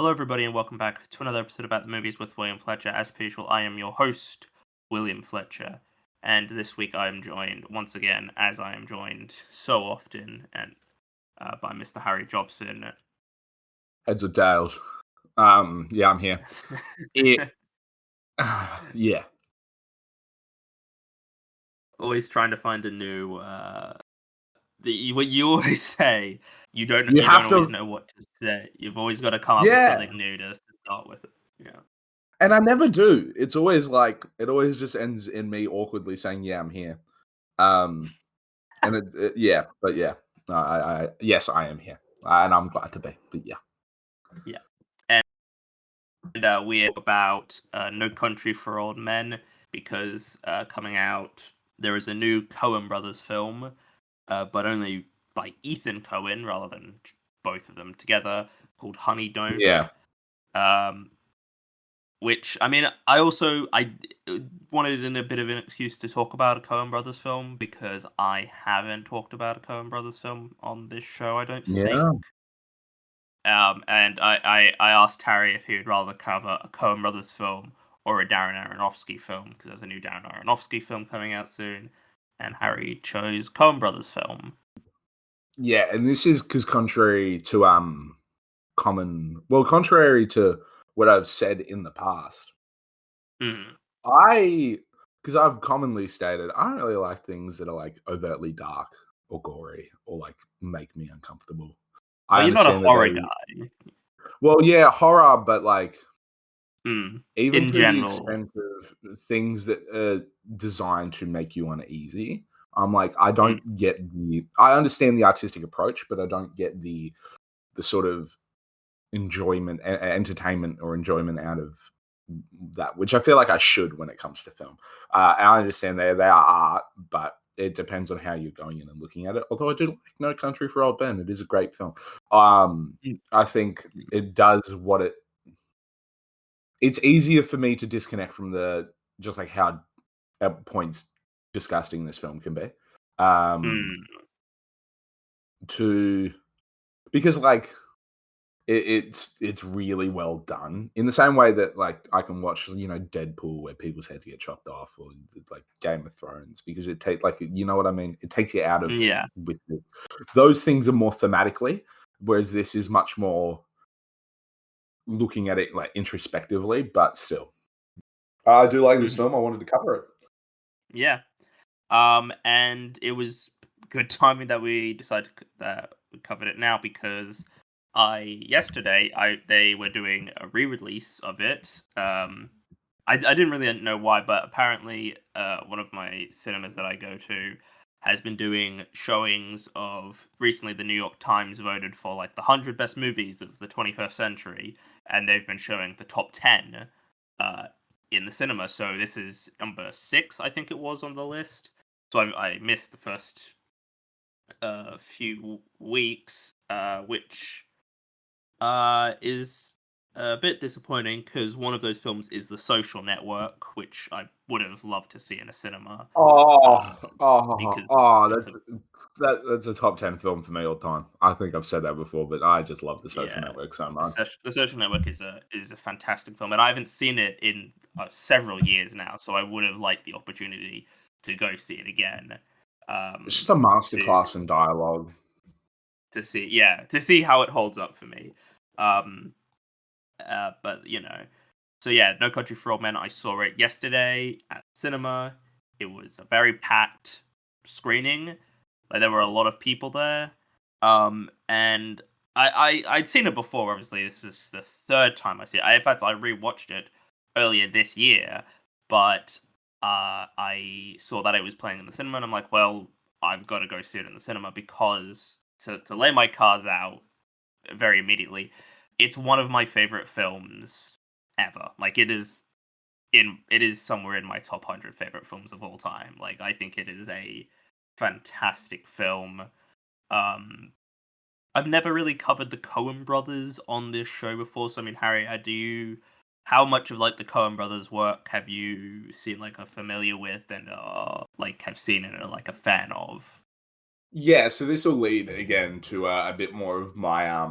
Hello, everybody, and welcome back to another episode about the movies with William Fletcher. As per usual, I am your host, William Fletcher, and this week I am joined once again, as I am joined so often, and by Mr. Harry Jobson. Heads or tails? Yeah, I'm here. Yeah. Always trying to find a new. What you always say, you don't have always to. know what to say. You've always got to come up with Yeah, something new to start with. Yeah. and I never do. It's always like it always just ends in me awkwardly saying, "Yeah, I'm here." And yeah, but yeah, yes, I am here, and I'm glad to be. But yeah, Yeah. And we are about No Country for Old Men because coming out there is a new Coen Brothers film, but only by Ethan Coen rather than both of them together, called Honey Don't. yeah, Um, which I mean, I wanted in a bit of an excuse to talk about a Coen Brothers film because I haven't talked about a Coen Brothers film on this show. I don't think. yeah. And I asked Harry if he would rather cover a Coen Brothers film or a Darren Aronofsky film, because there's a new Darren Aronofsky film coming out soon, and Harry chose Coen Brothers film. Yeah, and this is because contrary to contrary to what I've said in the past, Mm. because I've commonly stated, I don't really like things that are like overtly dark or gory or like make me uncomfortable. I Well, you're not a understand that horror they, guy. well, yeah, horror, but like even In to the general. extent of things that are designed to make you uneasy. I'm like, I Mm. don't get I understand the artistic approach, but I don't get the sort of enjoyment, entertainment, or enjoyment out of that, which I feel like I should when it comes to film. And I understand they are art, but it depends on how you're going in and looking at it. Although I do like No Country for Old Men, it is a great film. Mm. I think it does what it's easier for me to disconnect from the just like how at points disgusting this film can be. Mm. To because like it's really well done in the same way that like I can watch Deadpool where people's heads get chopped off, or like Game of Thrones, because it takes like, you know what I mean, it takes you out of Yeah. with it. Those things are more thematically, whereas this is much more looking at it like introspectively, but still I do like this Mhm. film. I wanted to cover it. Yeah. And it was good timing that we decided that we covered it now because they were doing a re-release of it. I didn't really know why, but apparently one of my cinemas that I go to has been doing showings of recently. The New York Times voted for like the 100 best movies of the 21st century, and they've been showing the top 10 uh, in the cinema. So this is number 6, I think it was, on the list. So I missed the first few weeks, which is a bit disappointing because one of those films is The Social Network, which I would have loved to see in a cinema. Oh, Because it's a that's a top 10 film for me all time. I think I've said that before, but I just love The Social yeah, Network so much. The Social Network is a fantastic film, and I haven't seen it in several years now, so I would have liked the opportunity to go see it again. It's just a To masterclass in dialogue. to see how it holds up for me. Um, but so yeah, No Country for Old Men. I saw it yesterday at cinema. It was a very packed screening. Like, there were a lot of people there. And I'd seen it before. Obviously, this is the third time I see it. In fact, I rewatched it earlier this year, but I saw that it was playing in the cinema, and I'm like, well, I've got to go see it in the cinema because to lay my cards out very immediately, it's one of my favorite films ever. Like, it is somewhere in my top 100 favorite films of all time. Like, I think it is a fantastic film. Um, I've never really covered the Coen Brothers on this show before. So, I mean, Harry, how much of like the Coen Brothers work have you seen, like, are familiar with, and like have seen and are like a fan of? Yeah, so this will lead again to a bit more of my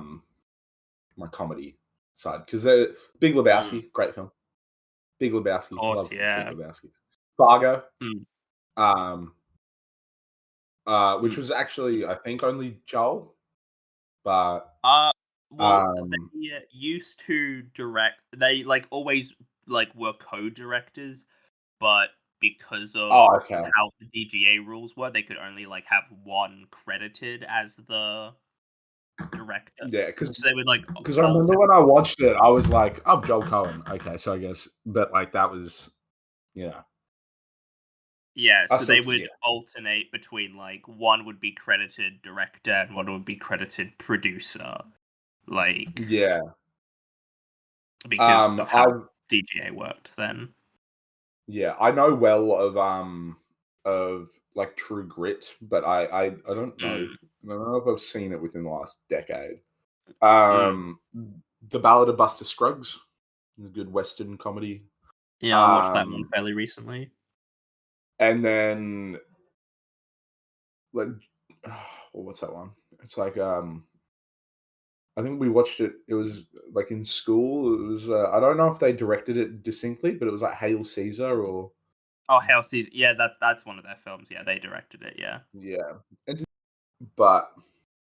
my comedy side because Big Lebowski, great film. Big Of Lebowski, course, love Big yeah. Lebowski. Fargo, Mm, um, which mm. was actually I think only Joel, but Uh, well, um, they used to direct. They like always like were co-directors, but because of oh okay, how the DGA rules were, they could only like have one credited as the director. yeah, because So they would like I remember alternate. when I watched it, I was like, oh, Joel Cohen, okay, so I guess, but like that was, you know, Yeah, I so still they yeah, would alternate between like one would be credited director and one would be credited producer, like yeah, because of I how DGA worked then. yeah, I know well of like True Grit, but I don't know. Mm, I don't know if I've seen it within the last decade. mm. Um, The Ballad of Buster Scruggs, a good Western comedy. Yeah, I watched that one Um, fairly recently. and then like, what's that one? It's like I think we watched it. It was like in school. It was I don't know if they directed it distinctly, but it was like Hail Caesar or Oh, Hell Caesar. Yeah, that's one of their films. Yeah, they directed it. Yeah. yeah. But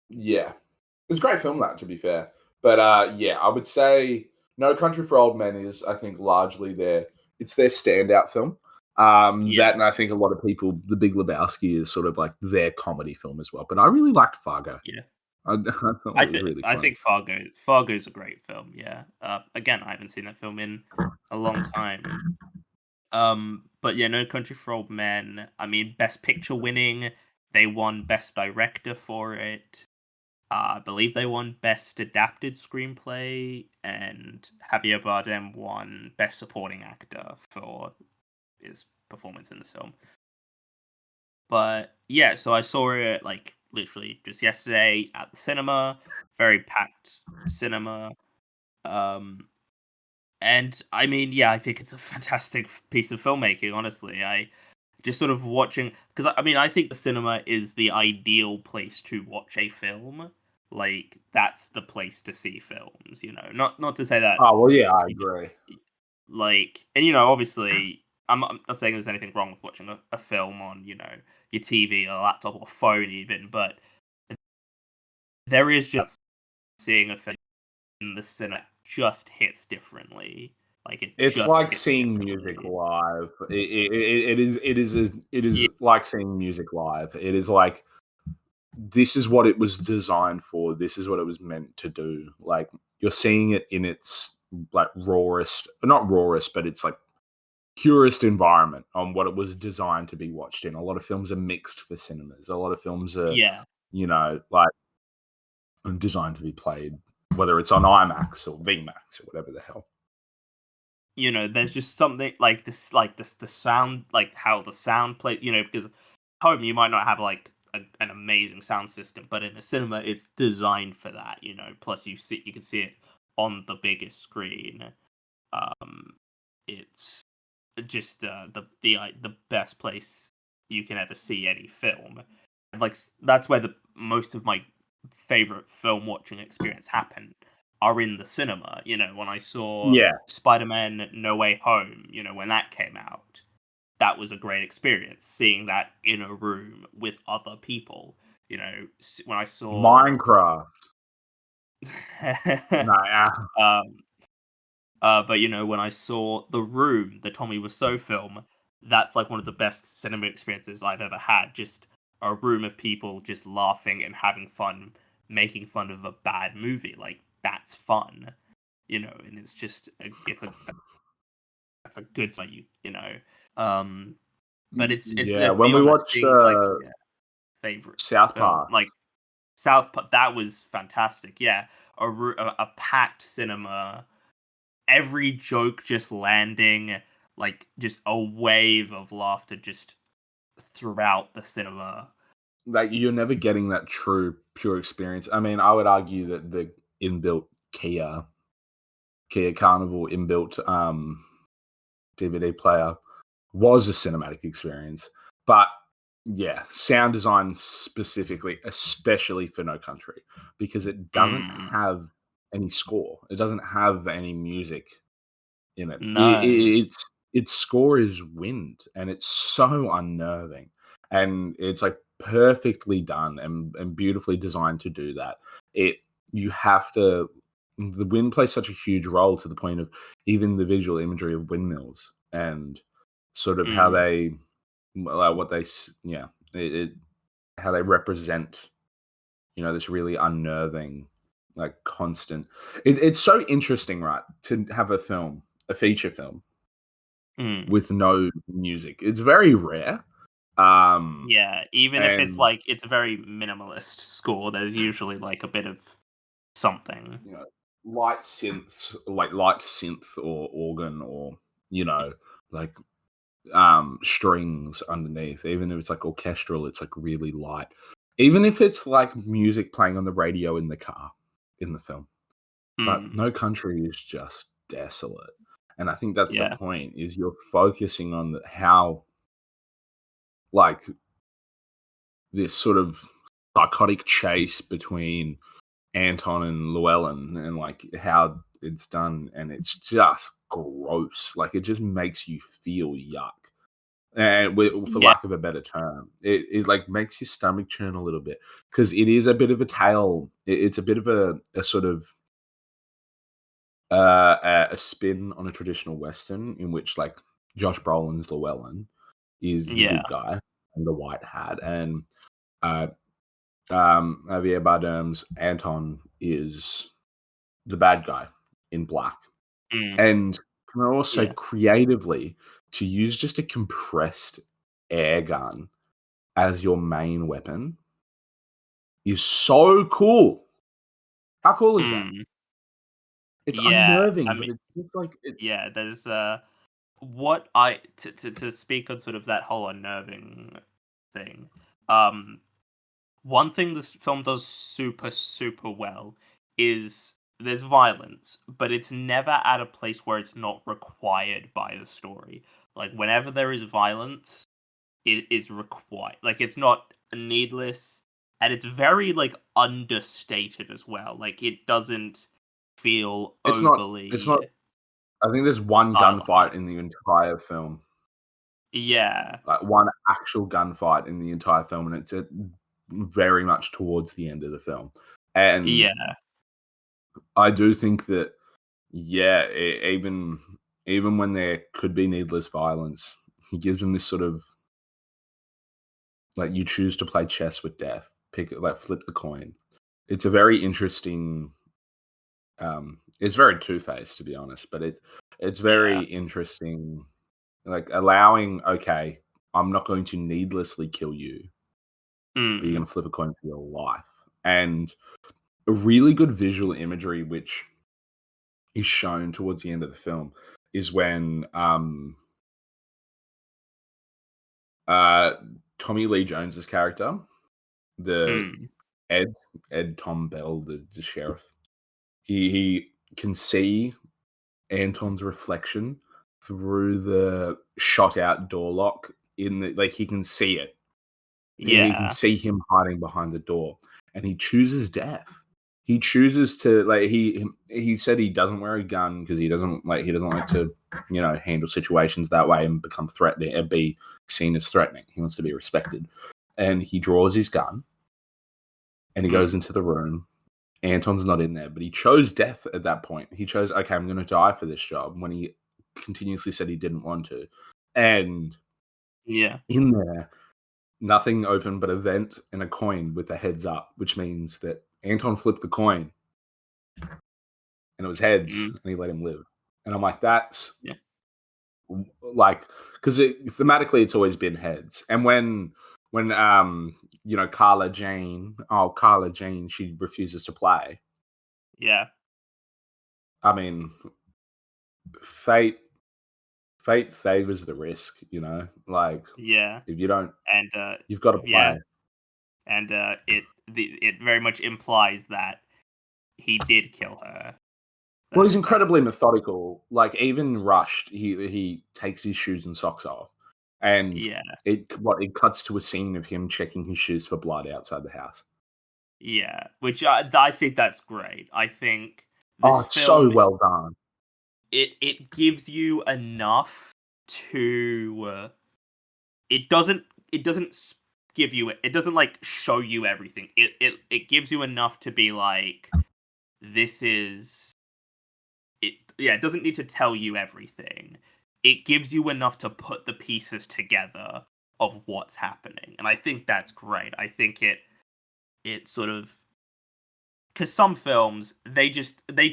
yeah, it was a great film. That to be fair, but yeah, I would say No Country for Old Men is I think largely their standout film. Yeah. That and I think a lot of people, The Big Lebowski is sort of like their comedy film as well. But I really liked Fargo. Yeah. I thought it was really I funny. think Fargo's a great film. Yeah. Again, I haven't seen that film in a long time. But yeah, No Country for Old Men. I mean, Best Picture winning. They won Best Director for it. I believe they won Best Adapted Screenplay, and Javier Bardem won Best Supporting Actor for his performance in this film. But yeah, so I saw it like literally just yesterday at the cinema, very packed cinema. Um, and I mean, yeah, I think it's a fantastic piece of filmmaking. Honestly, I just sort of watching because I mean, I think the cinema is the ideal place to watch a film. Like that's the place to see films. You know, not to say that Oh well, yeah, I agree. like, and you know, obviously, I'm not saying there's anything wrong with watching a film on, you know, your TV or laptop or phone even, but there is just seeing a film in the cinema just hits differently. Like it It's just like hits seeing music differently. live. It is Yeah, like seeing music live. It is like this is what it was designed for. This is what it was meant to do. Like you're seeing it in its like rawest, not rawest, but it's like purest environment on what it was designed to be watched in. A lot of films are mixed for cinemas. A lot of films are, yeah. like designed to be played, whether it's on IMAX or VMAX or whatever the hell. You know, there's just something like this, the sound, like how the sound plays. You know, because home you might not have like an amazing sound system, but in a cinema it's designed for that. You know, plus you can see it on the biggest screen. Um, it's just the best place you can ever see any film. Like that's where the most of my favorite film watching experience happen are in the cinema. You know, when I saw Yeah, Spider-Man No Way Home, you know, when that came out, that was a great experience seeing that in a room with other people. You know, when I saw Minecraft. No, um but you know, when I saw The Room, the Tommy Wiseau film, that's like one of the best cinema experiences I've ever had. Just a room of people just laughing and having fun, making fun of a bad movie. Like that's fun, you know. And it's just it's a that's a good like you know. Um, but it's yeah. the When we beyond that watched seeing like yeah, favorite South film Park, like South Park. That was fantastic. Yeah, a packed cinema, every joke just landing, like just a wave of laughter just throughout the cinema. like you're never getting that true pure experience. I mean, I would argue that the inbuilt Kia Carnival inbuilt DVD player was a cinematic experience. But yeah, sound design specifically, especially for No Country, because it doesn't Mm, have any score. It doesn't have any music in it. No. Its score is wind, and it's so unnerving, and it's like perfectly done and beautifully designed to do that. It you have to the wind plays such a huge role to the point of even the visual imagery of windmills and sort of how Mm. they what they how they represent this really unnerving, like constant. It's so interesting, right, to have a feature film Mm. with no music. It's very rare. Um, Yeah, even if it's, and like, it's a very minimalist score, there's usually, like, a bit of something. you know, light synth or organ or like strings underneath. Even if it's like orchestral, it's like really light. Even if it's like music playing on the radio in the car in the film. But Mm. No Country is just desolate. And I think that's the Yeah. point, is you're focusing on how, like, this sort of psychotic chase between Anton and Llewellyn and, like, how it's done, and it's just gross. Like, it just makes you feel yuck. And for Yeah. lack of a better term, it like makes your stomach churn a little bit because it is a bit of a tale. It's a bit of a sort of a spin on a traditional western in which like Josh Brolin's Llewellyn is the Yeah. good guy and the white hat, and uh, Javier Bardem's Anton is the bad guy in black. Mm. And can also Yeah. creatively to use just a compressed air gun as your main weapon is so cool. How cool is that? Mm. It's Yeah. I unnerving, but mean, it's just like it. yeah, there's, what I to speak on sort of that whole unnerving thing, um, one thing this film does super, super well is there's violence, but it's never at a place where it's not required by the story. Like, whenever there is violence, it is required. Like, it's not needless, and it's very, like, understated as well. Like, it doesn't feel It's not. It's not. overly I think there's one gunfight stylized. in the entire film, Yeah. like one actual gunfight in the entire film, and it's very much towards the end of the film. And Yeah. I do think that, yeah, even when there could be needless violence, he gives them this sort of like, you choose to play chess with death, flip the coin. It's a very interesting. It's very two faced, to be honest, but it's very Yeah. interesting, like allowing, okay, I'm not going to needlessly kill you, but you're Mm. going to flip a coin for your life, and a really good visual imagery which is shown towards the end of the film is when uh Tommy Lee Jones's character, the Mm. Ed Tom Bell, the sheriff, he can see Anton's reflection through the shot out door lock in the, like, he can see it. He can Yeah. see him hiding behind the door, and he chooses death. He chooses to, like, he said he doesn't wear a gun because he doesn't like to handle situations that way and become threatening and be seen as threatening. He wants to be respected, and he draws his gun and he goes Mm. into the room. Anton's not in there, but he chose death at that point. He chose, okay, I'm going to die for this job, when he continuously said he didn't want to. And Yeah. in there, nothing open but a vent and a coin with a heads up, which means that Anton flipped the coin and it was heads Mm. and he let him live. And I'm like, that's Yeah. like, because thematically it's always been heads. And when Carla Jane, she refuses to play. Yeah. I mean, fate fate favors the risk, like, Yeah. if you don't, And, you've got to yeah, play. and, it very much implies that he did kill her. Well, he's That's incredibly methodical. Like, even rushed, he takes his shoes and socks off, and yeah. it cuts to a scene of him checking his shoes for blood outside the house. Yeah, which I think that's great. I think Oh, This it's so film, well done. it gives you enough to it doesn't it doesn't give you it doesn't like show you everything. It gives you enough to be like, this is it. Yeah, it doesn't need to tell you everything. It gives you enough to put the pieces together of what's happening, and I think that's great. I think it sort of, because some films, they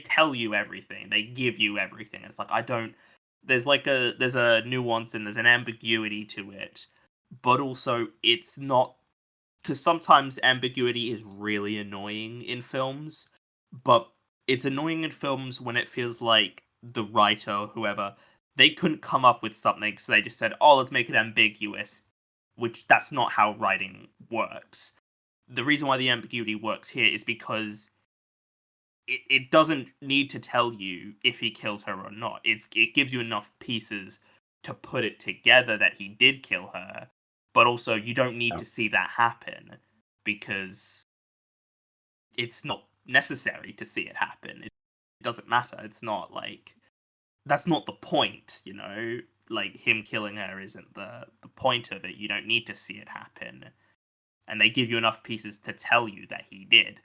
tell you everything, they give you everything. It's like, I don't, there's a nuance and there's an ambiguity to it, but also it's not, because sometimes ambiguity is really annoying in films, but it's annoying in films when it feels like the writer or whoever, they couldn't come up with something, so they just said, oh, let's make it ambiguous, which that's not how writing works. The reason why the ambiguity works here is because it doesn't need to tell you if he killed her or not. It gives you enough pieces to put it together that he did kill her, but also you don't need Yeah. to see that happen because it's not necessary to see it happen. It doesn't matter. It's not like, that's not the point, you know? Like, him killing her isn't the point of it. You don't need to see it happen. And they give you enough pieces to tell you that he did.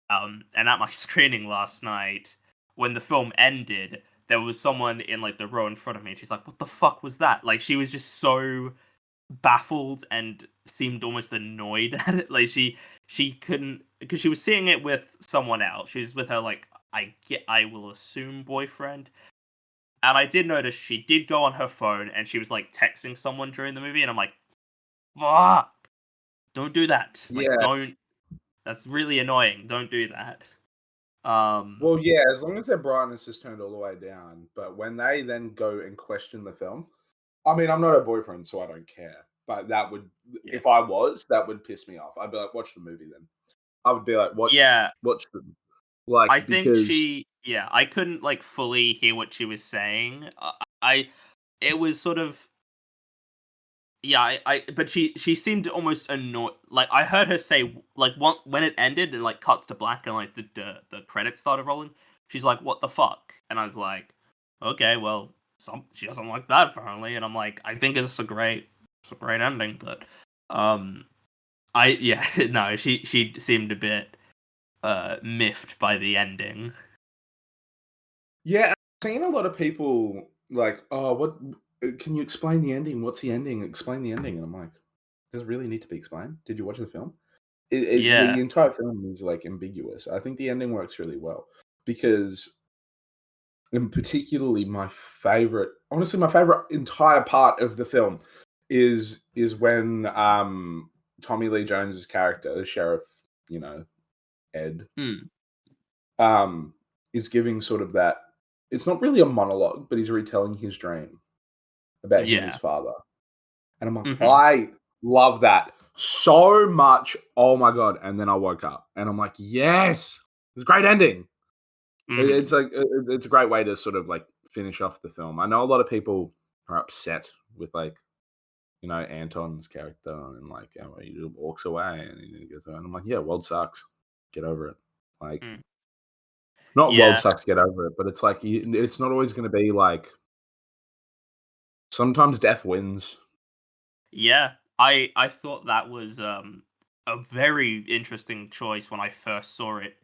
And at my screening last night, when the film ended, there was someone in like the row in front of me, and she's like, "What the fuck was that?" Like, she was just so baffled and seemed almost annoyed at it. Like, she couldn't, because she was seeing it with someone else. She was with her, like, I will assume boyfriend. And I did notice she did go on her phone and she was like texting someone during the movie, and I'm like, fuck, don't do that. Like, Yeah. don't. That's really annoying. Don't do that. Um, Well, yeah, as long as their brightness is turned all the way down. But when they then go and question the film, I mean, I'm not her boyfriend, so I don't care. But that would, yeah, if I was, that would piss me off. I'd be like, watch the movie then. I would be like, what? yeah. Watch the I like think because she. Yeah, I couldn't like fully hear what she was saying. I it was sort of, yeah. But she seemed almost annoyed. Like, I heard her say, like, when it ended and like cuts to black and like the credits started rolling. She's like, "What the fuck?" And I was like, "Okay, well, she doesn't like that apparently." And I'm like, "I think it's a great ending." But um, yeah, no, she seemed a bit miffed by the ending. yeah, I've seen a lot of people like, oh, what? Can you explain the ending? What's the ending? Explain the ending. And I'm like, does it really need to be explained? Did you watch the film? The Yeah. entire film is like ambiguous. I think the ending works really well because, and particularly my favorite, honestly, my favorite entire part of the film is when Tommy Lee Jones's character, Sheriff, you know, Ed, Mm. um, is giving sort of that. It's not really a monologue, but he's retelling his dream about him and his Yeah. father. And I'm like, Mhm. I love that so much. Oh my god! And then I woke up, and I'm like, yes, it's a great ending. It's Mhm. like it's a great way to sort of like finish off the film. I know a lot of people are upset with like Anton's character and like how he just walks away and he goes, and I'm like, yeah, world sucks. Get over it. Like, Mm. not world Yeah. sucks. Get over it. But it's like it's not always going to be like. Sometimes death wins. Yeah. I thought that was a very interesting choice when I first saw it,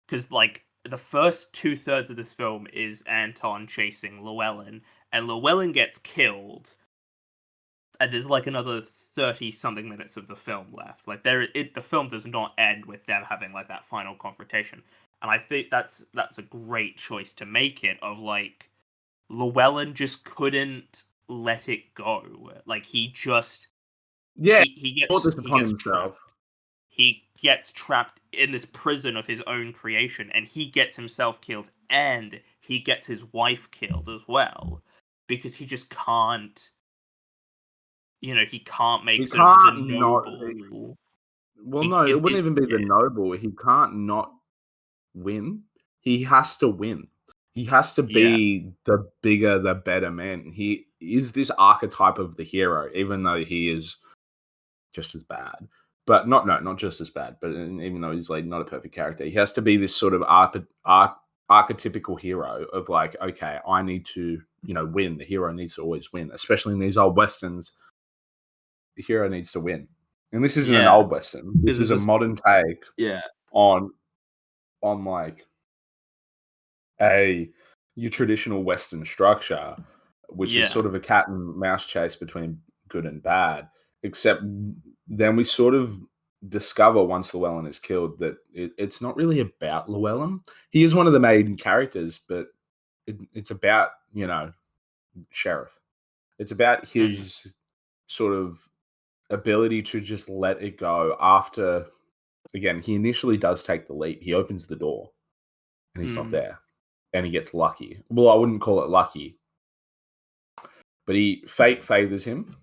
because like the first two-thirds of this film is Anton chasing Llewellyn, and Llewellyn gets killed, and there's like another 30 something minutes of the film left. Like, the film does not end with them having like that final confrontation. And I think that's a great choice to make it, of like, Llewellyn just couldn't let it go. Like, Yeah, brought this he upon gets trapped. himself. He gets trapped in this prison of his own creation, and he gets himself killed, and he gets his wife killed as well, because he just can't. He can't make He sort of the can't not. noble. Well, no, it wouldn't even be the Yeah, noble. He can't not win. He has to win. He has to yeah, be the bigger, the better man. He is this archetype of the hero, even though he is just as bad. But not just as bad. But even though he's like not a perfect character, he has to be this sort of archetypical hero of like, okay, I need to, win. The hero needs to always win, especially in these old westerns. The hero needs to win, and this isn't an Yeah, old western. This because is it's a just modern take yeah, on like a your traditional western structure, which is yeah, sort of a cat and mouse chase between good and bad. Except then we sort of discover once Llewellyn is killed that it's not really about Llewellyn. He is one of the main characters, but it's about Sheriff. It's about mm, his sort of ability to just let it go after. Again, he initially does take the leap. He opens the door and he's not mm, there, and he gets lucky. Well, I wouldn't call it lucky, but fate favors him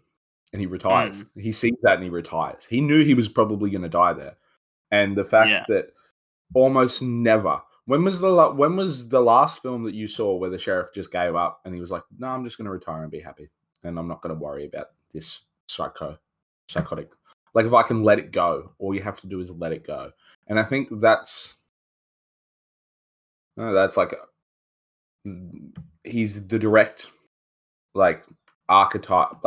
and he retires. mm, He sees that and he retires. He knew he was probably going to die there, and the yeah. fact that almost never. When was the last film that you saw where the sheriff just gave up and he was like, "No, I'm just going to retire and be happy, and I'm not going to worry about this psychotic. Like if I can let it go, all you have to do is let it go." And I think that's like he's the direct like archetype,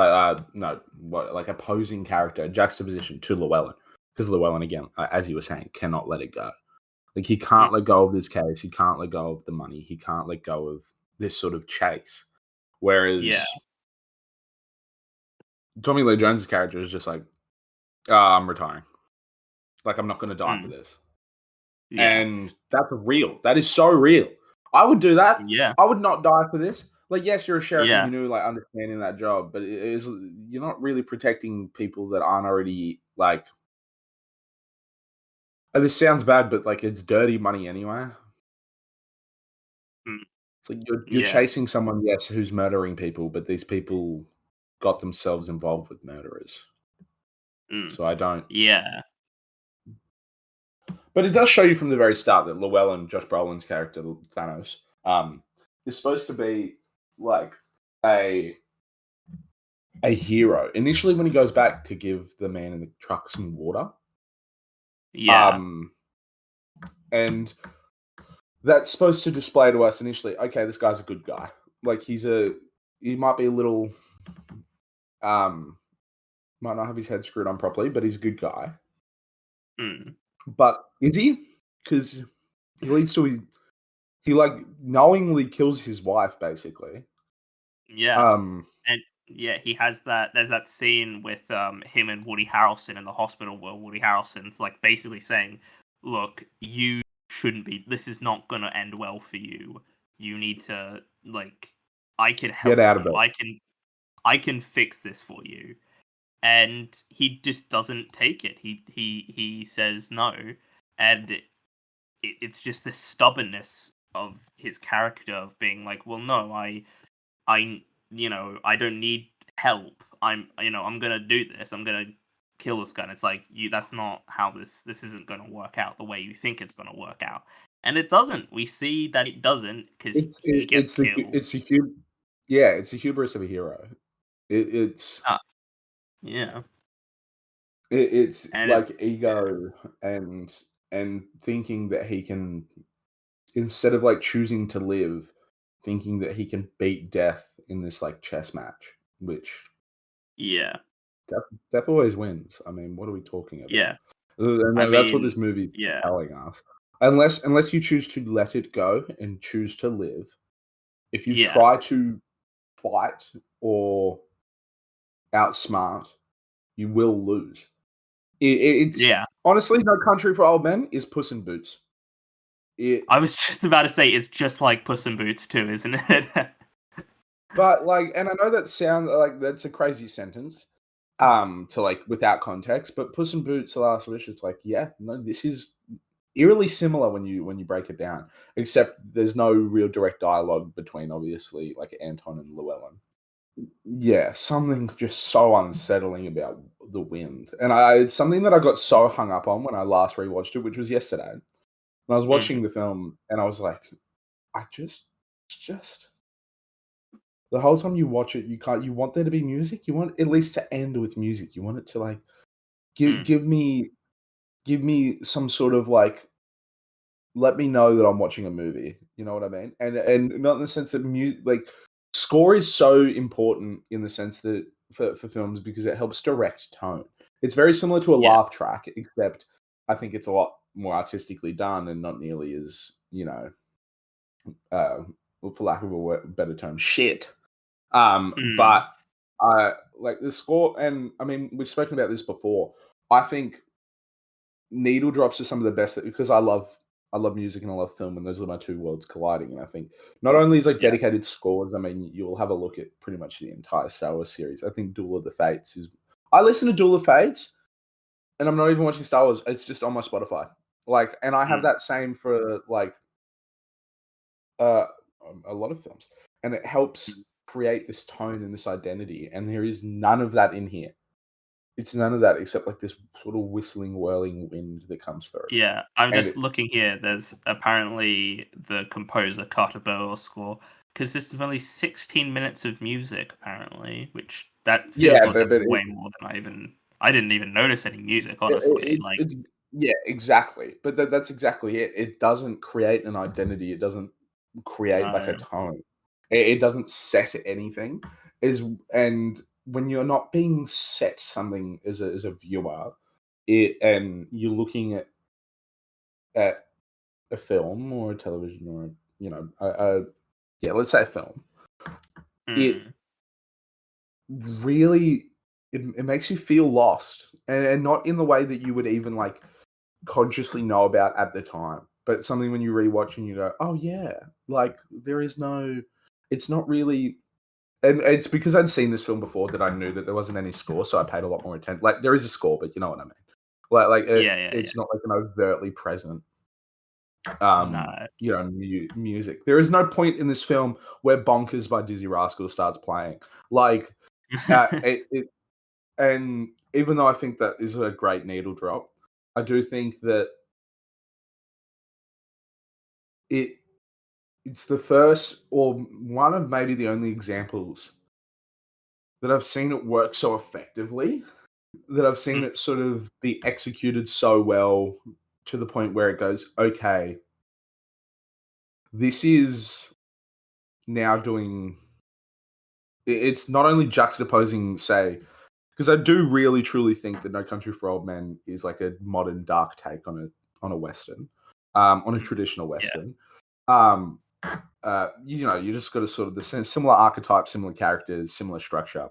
no, what like opposing character juxtaposition to Llewellyn, because Llewellyn again, as you were saying, cannot let it go. Like he Mm, can't let go of this case. He can't let go of the money. He can't let go of this sort of chase. yeah. Whereas Tommy Lee Jones's character is just like, I'm retiring. Like I'm not going to die for Mm, this. yeah. And that's real. That is so real. I would do that. Yeah. I would not die for this. Like, yes, you're a sheriff and Yeah. you knew like understanding that job, but you're not really protecting people that aren't already like. This sounds bad, but like it's dirty money anyway. Mm, It's like you're yeah. chasing someone, yes, who's murdering people, but these people got themselves involved with murderers. Mm, So I don't. yeah. But it does show you from the very start that Llewellyn, Josh Brolin's character, Thanos, is supposed to be like a a hero. Initially, when he goes back to give the man in the truck some water, Yeah. um, and that's supposed to display to us initially, okay, this guy's a good guy. Like he might be a little, um, might not have his head screwed on properly, but he's a good guy. Mm, But is he? Because he leads to he like knowingly kills his wife, basically. yeah. Um, And yeah, he has that. There's that scene with him and Woody Harrelson in the hospital where Woody Harrelson's like basically saying, "Look, you shouldn't be. This is not gonna end well for you. You need to like, I can get help out of you. it. I can fix this for you." And he just doesn't take it. He says no, and it's just this stubbornness of his character of being like, "Well, no, I don't need help. I'm gonna do this. I'm gonna kill this guy." And it's like that's not how this isn't gonna work out the way you think it's gonna work out. And it doesn't. We see that it doesn't because It's he gets killed. yeah, it's the hubris of a hero. It, it's Uh, yeah. it's And it like ego and thinking that he can, instead of like choosing to live, thinking that he can beat death in this like chess match, which yeah. death always wins. I mean, what are we talking about? Yeah. I And that's what mean, this movie's yeah. telling us. Unless you choose to let it go and choose to live, if you Yeah. try to fight or outsmart, you will lose. It's Yeah. honestly, No Country for Old Men is Puss in Boots. It, I was just about to say it's just like Puss in Boots too, isn't it? but like, and I know that sounds like that's a crazy sentence, to like without context. But Puss in Boots: The Last Wish, it's like, yeah, no, this is eerily similar when you break it down. Except there's no real direct dialogue between obviously like Anton and Llewellyn. Yeah, something's just so unsettling about the wind, and it's something that I got so hung up on when I last rewatched it, which was yesterday. And I was Mm, watching the film, and I was like, I just the whole time you watch it, you want there to be music. You want at least to end with music. You want it to like give mm, give me some sort of like let me know that I'm watching a movie. You know what I mean? And not in the sense that like score is so important in the sense that for films because it helps direct tone. It's very similar to a Yeah. laugh track, except I think it's a lot more artistically done and not nearly as uh, well, for lack of a better term, shit. Mm. But like the score, and I mean, we've spoken about this before. I think needle drops are some of the best because I love music and I love film, and those are my two worlds colliding. And I think not only is like Yeah. dedicated scores, I mean, you'll have a look at pretty much the entire Star Wars series. I think Duel of the Fates is. I listen to Duel of Fates, and I'm not even watching Star Wars. It's just on my Spotify. Like, and I have Mm. that same for like uh, a lot of films, and it helps Mm. create this tone and this identity. And there is none of that in here. It's none of that except like this sort of whistling, whirling wind that comes through, Yeah, I'm and just looking here. There's apparently the composer Carter Burwell's score consists of only 16 minutes of music, apparently, which that feels yeah, like but way more than I didn't even notice any music, honestly. Like, it's yeah, exactly. But that's exactly it. It doesn't create an identity. It doesn't create like a no, tone. It doesn't set anything. Is and when you're not being set something as a viewer, it and you're looking at a film or a television or yeah, let's say a film. It mm, really it makes you feel lost, and not in the way that you would even like consciously know about at the time, but something when you rewatch and you go, "Oh yeah," like there is no, it's not really, and it's because I'd seen this film before that I knew that there wasn't any score, so I paid a lot more attention. Like there is a score, but you know what I mean. yeah, yeah, yeah, it's not like an overtly present, no, music. There is no point in this film where "Bonkers" by Dizzy Rascal starts playing. Like, it and even though I think that is a great needle drop, I do think that it it's the first or one of maybe the only examples that I've seen it work so effectively, that I've seen mm, it sort of be executed so well to the point where it goes, okay, this is now doing it's not only juxtaposing, say, because I do really truly think that No Country for Old Men is like a modern dark take on a western, on a mm, traditional yeah, western. Um, you just got to sort of the similar archetype, similar characters, similar structure,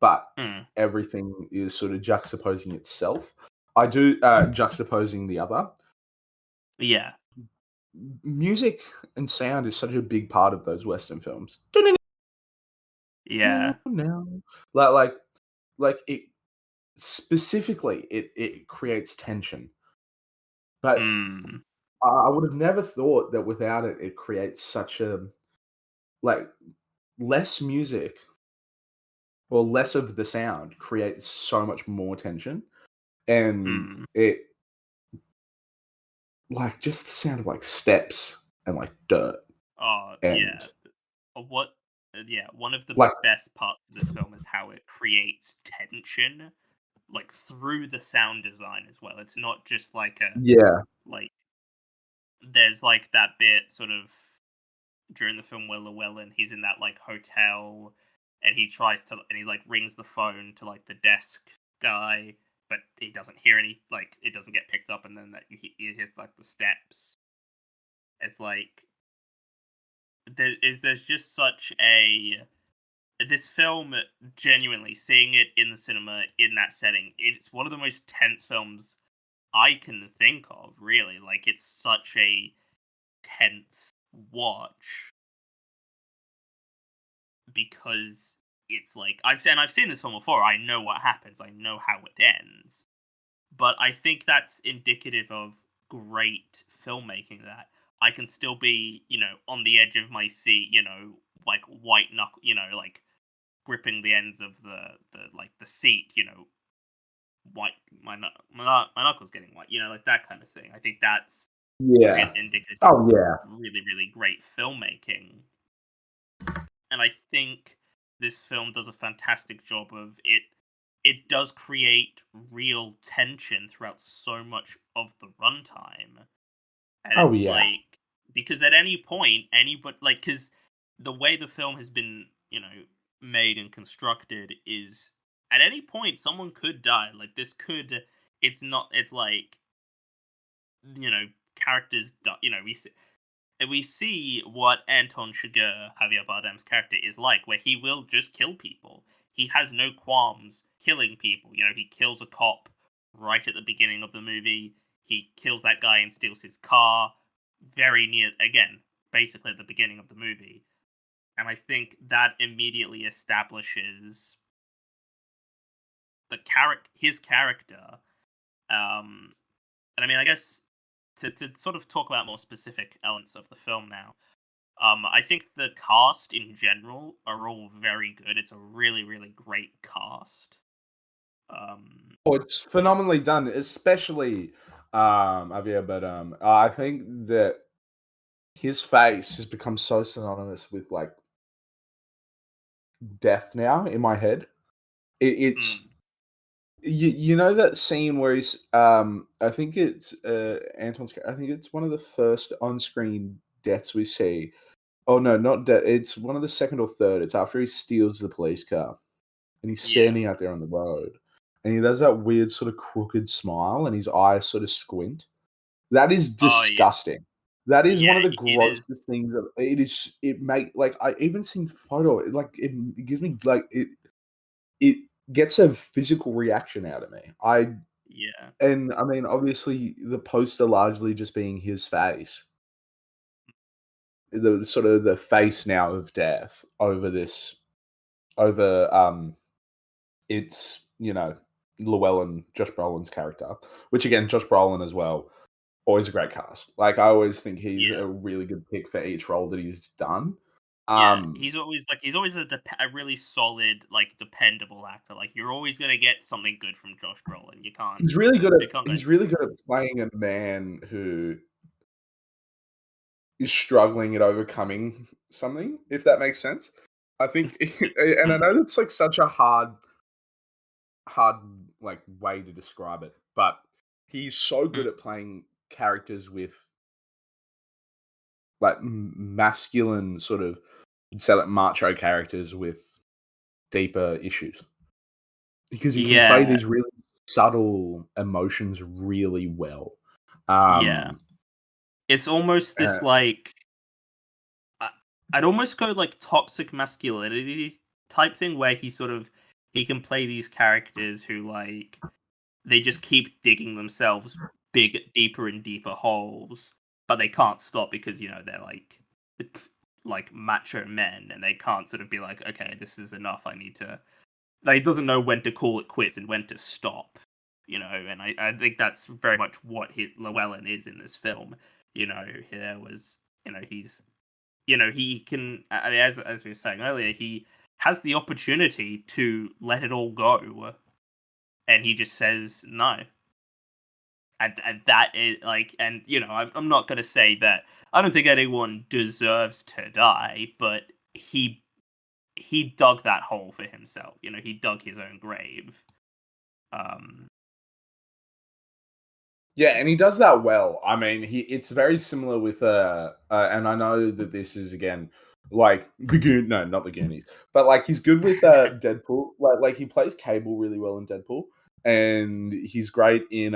but mm, everything is sort of juxtaposing itself. I do juxtaposing the other. yeah, Music and sound is such a big part of those Western films. yeah, Now, like, like it specifically, it creates tension. But mm, I would have never thought that without it, it creates such a like less music or less of the sound creates so much more tension, and mm. it like just the sound of like steps and like dirt Oh, and yeah. What? Yeah, one of the like best parts of this film is how it creates tension, like through the sound design as well. It's not just like a yeah, like. There's like that bit sort of during the film where Llewellyn he's in that like hotel, and he tries to and he like rings the phone to like the desk guy, but he doesn't hear any like it doesn't get picked up, and then that you hears like the steps. It's like there's just such a this film genuinely seeing it in the cinema in that setting, it's one of the most tense films I can think of, really. Like it's such a tense watch because it's like I've seen this film before. I know what happens. I know how it ends. But I think that's indicative of great filmmaking that I can still be, on the edge of my seat, like white knuckle, like gripping the ends of the seat, white my knuckles getting white, like that kind of thing. I think that's yeah, real indicative of oh yeah, really really great filmmaking, and I think this film does a fantastic job of it. It does create real tension throughout so much of the runtime, and oh it's yeah, like because at any point, anybody like because the way the film has been, made and constructed is at any point someone could die. Like this could, it's not, it's like you know characters, we see what Anton Chigurh, Javier Bardem's character, is like, where he will just kill people. He has no qualms killing people. He kills a cop right at the beginning of the movie. He kills that guy and steals his car very near, again, basically at the beginning of the movie. And I think that immediately establishes his character. And I mean, I guess to sort of talk about more specific elements of the film now. I think the cast in general are all very good. It's a really, really great cast. Oh, it's phenomenally done, especially Javier, but I think that his face has become so synonymous with like death now in my head. It's mm, you know that scene where he's I think it's Anton's I think it's one of the first on-screen deaths we see. Oh no, not death. It's one of the second or third. It's after he steals the police car and he's yeah. standing out there on the road and he does that weird sort of crooked smile and his eyes sort of squint. That is Oh yeah. disgusting. That is one Yeah. of the It is. grossest things that it is. It make like I even seen photo. It gives me like it gets a physical reaction out of me. Yeah. I mean obviously the poster largely just being his face, the sort of the face now of death over this over it's Llewellyn, Josh Brolin's character, which again Josh Brolin as well. Always a great cast. Like I always think he's Yeah. a really good pick for each role that he's done. Yeah. Um, He's always a really solid, like dependable actor. Like you're always gonna get something good from Josh Brolin. You can't go. he's really good at playing a man who is struggling at overcoming something, if that makes sense. I think, and I know that's like such a hard like way to describe it, but he's so Mm, good at playing characters with like masculine sort of, you'd say like macho characters with deeper issues because he can play yeah. these really subtle emotions really well. Yeah. Um, It's almost uh, this like I I'd almost go like toxic masculinity type thing where he can play these characters who they just keep digging themselves deeper and deeper holes, but they can't stop because they're like macho men and they can't sort of be like, okay, this is enough. I need to. Like, he doesn't know when to call it quits and when to stop. And I think that's very much what Llewellyn is in this film. There was, he's he can, I mean, as we were saying earlier, he has the opportunity to let it all go, and he just says no. And that is and I'm not gonna say that I don't think anyone deserves to die, but he dug that hole for himself. He dug his own grave. Um, yeah, and he does that well. I mean, he it's very similar with and I know that this is again like no, not the Goonies, but like he's good with Deadpool. Like he plays Cable really well in Deadpool, and he's great in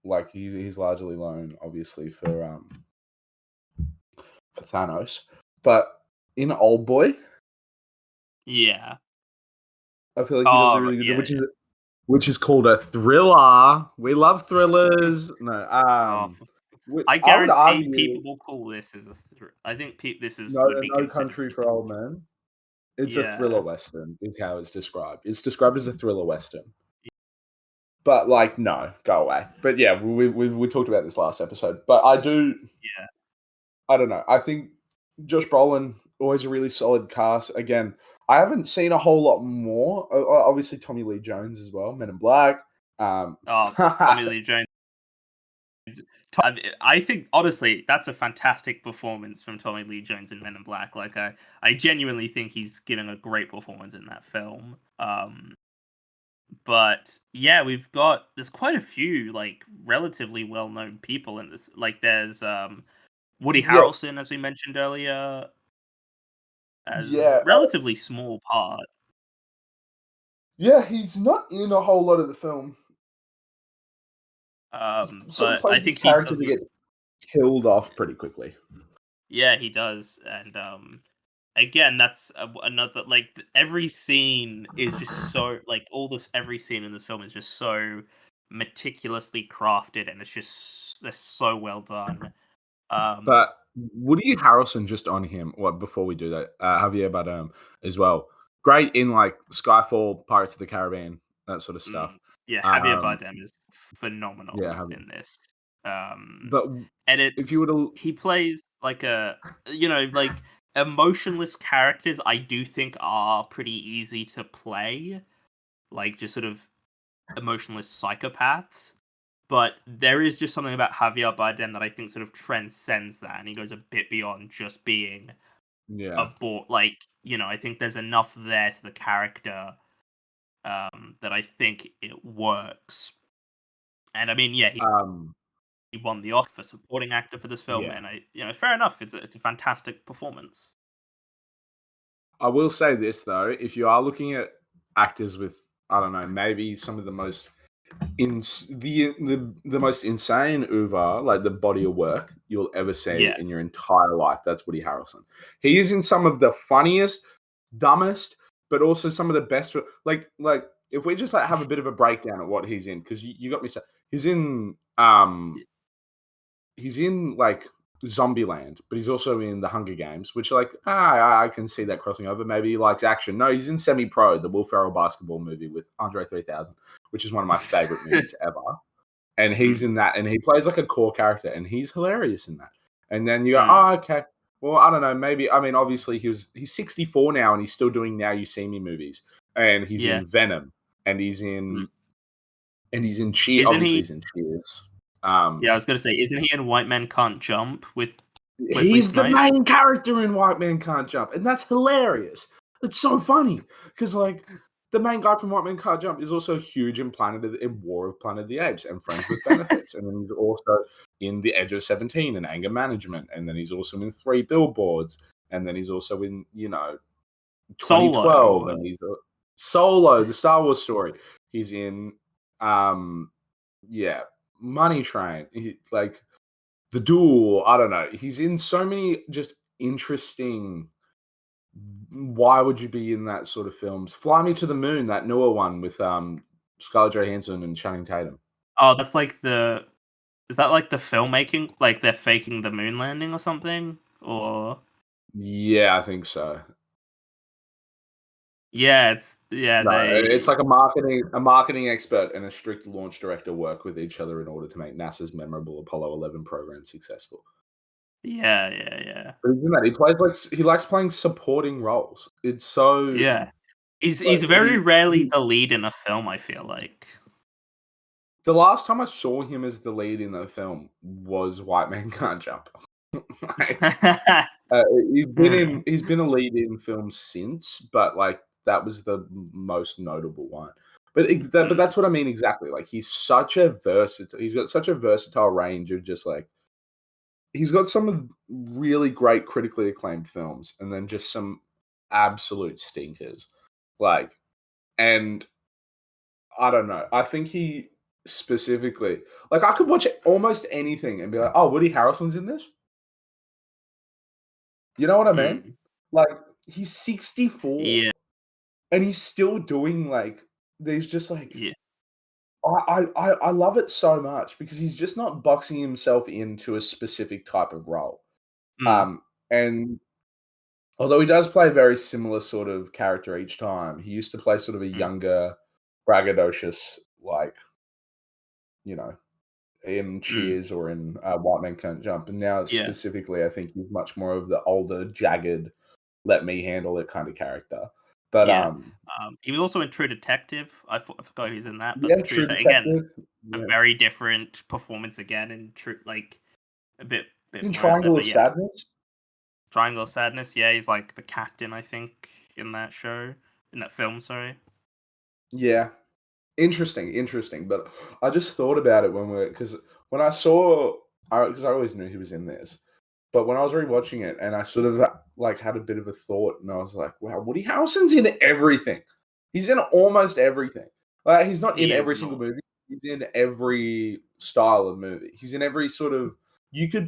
like he's largely known obviously for Thanos, but in Old Boy, yeah. I feel like he does a Oh, really good job, yeah. which is called a thriller. We love thrillers. No, Oh, which I I would guarantee argue people will call this as a. I think this is no, would be no considered. country for old men. It's a thriller Yeah. western, is how it's described. It's described as a thriller western. But like, no, go away. But yeah, we talked about this last episode. But Yeah. I don't know. I think Josh Brolin always a really solid cast. Again, I haven't seen a whole lot more. Obviously, Tommy Lee Jones as well, Men in Black. Oh, Tommy Lee Jones. I think honestly, that's a fantastic performance from Tommy Lee Jones in Men in Black. Like I genuinely think he's giving a great performance in that film. But yeah, there's quite a few like relatively well known people in this. Like there's Woody Yeah, Harrelson, as we mentioned earlier, as a yeah, relatively small part. yeah. He's not in a whole lot of the film. Sort of But plays I this think he character does that a gets killed off pretty quickly. yeah, he does. And again, that's another like every scene is just so like all this every scene in this film is just so meticulously crafted, and it's just they're so well done. Um, But Woody Harrelson, just on him. Well, before we do that, Javier Bardem as well. Great in like Skyfall, Pirates of the Caribbean, that sort of stuff. yeah, Javier Um, Bardem is yeah, phenomenal Javier. in this. Um, But and if you it's were to, he plays like like emotionless characters. I do think are pretty easy to play, like just sort of emotionless psychopaths. But there is just something about Javier Bardem that I think sort of transcends that, and he goes a bit beyond just being a yeah, like I think there's enough there to the character that I think it works. And I mean, yeah, um, he won the Oscar for supporting actor for this film, yeah. and fair enough. It's a fantastic performance. I will say this though: if you are looking at actors with, I don't know, maybe some of the most in the most insane oeuvre, like the body of work you'll ever see Yeah, in your entire life. That's Woody Harrelson. He is in some of the funniest, dumbest, but also some of the best. Like if we just like have a bit of a breakdown at what he's in, because you got me. He's in y- he's in like Zombieland, but he's also in the Hunger Games, which like I can see that crossing over. Maybe he likes action. No, he's in Semi Pro, the Will Ferrell basketball movie with Andre 3000, which is one of my favorite movies ever. And he's mm, in that, and he plays like a core character, and he's hilarious in that. And then you go, mm, oh, okay. Well, I don't know. Maybe I mean, obviously he's 64 now, and he's still doing Now You See Me movies, and he's yeah. in Venom, and Mm. he's in Cheer. Isn't Obviously, he? he's in Cheers. Yeah, I Um, was gonna say, isn't he in White Men Can't Jump with Wesley He's the Snipes? main character in White Man Can't Jump, and that's hilarious. It's so funny because, like, the main guy from White Man Can't Jump is also huge in War of Planet of the Apes and Friends with Benefits, and then he's also in The Edge of 17 and Anger Management, and then he's also in Three Billboards, and then he's also in 2012, Solo. and he's Solo, the Star Wars story. He's in, um, yeah, Money Train. Like the Duel, I don't know. He's in so many just interesting. Why would you be in that sort of films? Fly Me to the Moon, that newer one with Scarlett Johansson and Channing Tatum. Oh, that's like the is that like the filmmaking? Like they're faking the moon landing or something? Or Yeah, I think so. yeah, No, it's they like a marketing expert and a strict launch director work with each other in order to make NASA's memorable Apollo 11 program successful. yeah. But he's in that. He plays like he likes playing supporting roles. It's so Yeah. He's like very rarely the lead in a film, I feel like. the last time I saw him as the lead in the film was White Man Can't Jump. Like, uh, Hmm, he's been a lead in films since, but like that was the most notable one. But hmm, that's what I mean exactly. Like he's such a versatile. He's got such a versatile range of just like he's got some of really great critically acclaimed films, and then just some absolute stinkers. Like, and I don't know. I think he specifically like I could watch almost anything and be like, oh, Woody Harrelson's in this. You know what I mean? hmm. Like he's 64 Yeah, and he's still doing like there's just like yeah. I love it so much because he's just not boxing himself into a specific type of role. Hmm, And although he does play a very similar sort of character each time, he used to play sort of a hmm, younger, braggadocious, like, you know, in hmm. Cheers or in White Man Can't Jump. And now Yeah, specifically, I think he's much more of the older, jagged, let me handle it kind of character. But yeah. He was also in True Detective. I forgot he was in that, yeah, but True True Detective again, Detective. a Yeah. very different performance again, and true like a bit In more out there. Triangle But of yeah, Sadness. Triangle of Sadness. Yeah, he's like the captain, I think, in that show, in that film. Sorry. Yeah. Interesting. But I just thought about it when we're because when I saw, because I always knew he was in this, but when I was rewatching it and I sort of like had a bit of a thought, and I was like, wow, Woody Harrelson's in everything. He's in almost everything. Like he's not in He is every single not. movie. He's in every style of movie. He's in every sort of. You could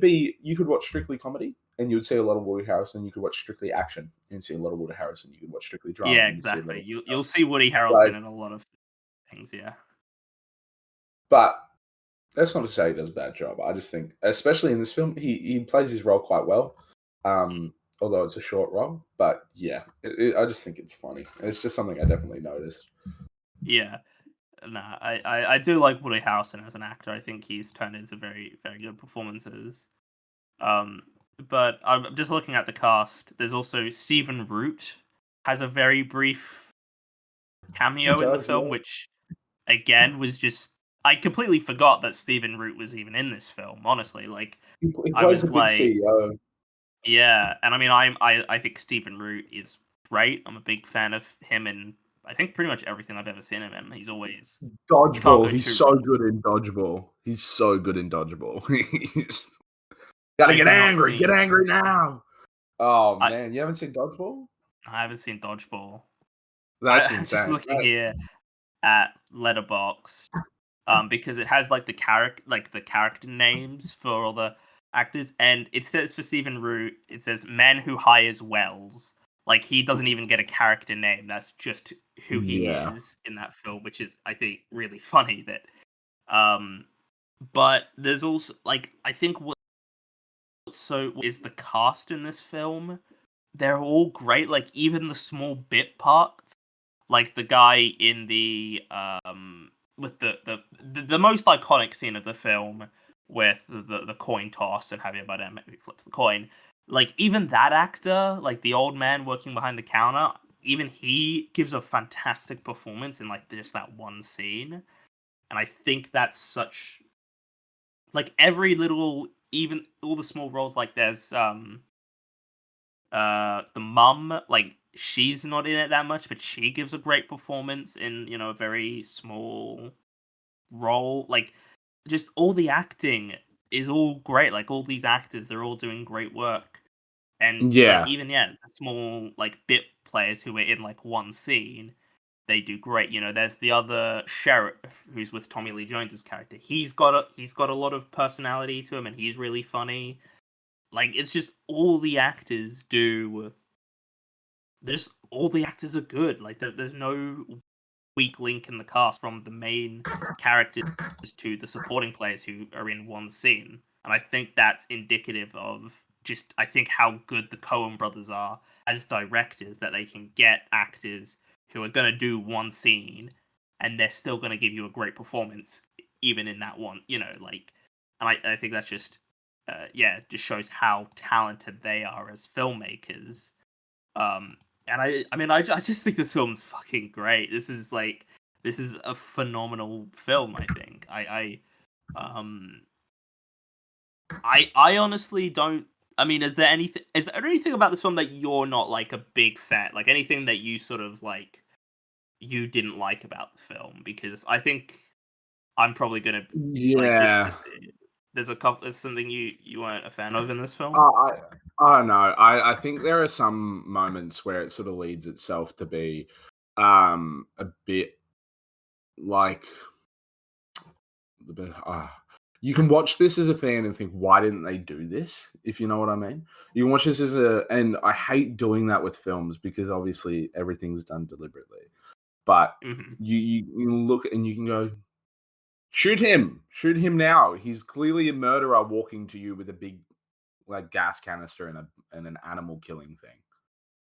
watch Strictly Comedy and you would see a lot of Woody Harrelson. You could watch Strictly Action and see a lot of Woody Harrelson. You could watch Strictly Drama Yeah, and you see a lot exactly. of You'll see Woody like. Harrelson in a lot of things. Yeah. But that's not to say he does a bad job. I just think, especially in this film, he plays his role quite well. Although it's a short role, but yeah, I just think it's funny. It's just something I definitely noticed. Yeah. Nah, I do like Woody Harrelson as an actor. I think he's turned into very, very good performances. Um, but I'm just looking at the cast. There's also Stephen Root has a very brief He cameo in the does, film, yeah. which again was just I completely forgot that Stephen Root was even in this film. Honestly, like He I plays the was big like, CEO. yeah, and I mean, I think Stephen Root is great. I'm a big fan of him, and I think pretty much everything I've ever seen him in. He's always you can't Dodgeball. go He's too so wrong. good in Dodgeball. He's so good in Dodgeball. He's gotta I've get not angry. Get seen angry now. Oh I man, you haven't seen Dodgeball? I haven't seen Dodgeball. That's I'm just insane. looking here at Letterbox, because it has like the character names for all the actors, and it says for Stephen Root, it says man who hires Wells. Like he doesn't even get a character name. That's just who he Yeah. is in that film, which is I think really funny that. Um, but there's also like I think what so is the cast in this film. They're all great. Like even the small bit parts like the guy in the with the most iconic scene of the film with the coin toss and Javier Bardem who flips the coin. Like even that actor, like the old man working behind the counter, even he gives a fantastic performance in like just that one scene. And I think that's such like every little even all the small roles like there's the mum, like she's not in it that much, but she gives a great performance in a very small role. Like just all the acting is all great. Like all these actors, they're all doing great work. And like Yeah. even the small like bit players who are in like one scene, they do great. There's the other sheriff who's with Tommy Lee Jones's character. He's got a lot of personality to him, and he's really funny. Like it's just all the actors do there's all the actors are good. Like there's no weak link in the cast from the main characters to the supporting players who are in one scene. And I think that's indicative of just I think how good the Coen brothers are as directors that they can get actors who are gonna do one scene and they're still gonna give you a great performance even in that one, like and I think that's just just shows how talented they are as filmmakers. And I mean, I just think this film's fucking great. This is a phenomenal film. I think um, I honestly don't. I mean, Is there anything about this film that you're not like a big fan? Like anything that you sort of like you didn't like about the film? Because I think I'm probably gonna like Yeah. there's a couple. There's something you weren't a fan of in this I film. I I don't know. I think there are some moments where it sort of leads itself to be a bit like the you can watch this as a fan and think, why didn't they do this? If you know what I mean. You can watch this and I hate doing that with films because obviously everything's done deliberately. But Hmm. you can look and you can go, shoot him now. He's clearly a murderer walking to you with a big like gas canister and an animal killing thing.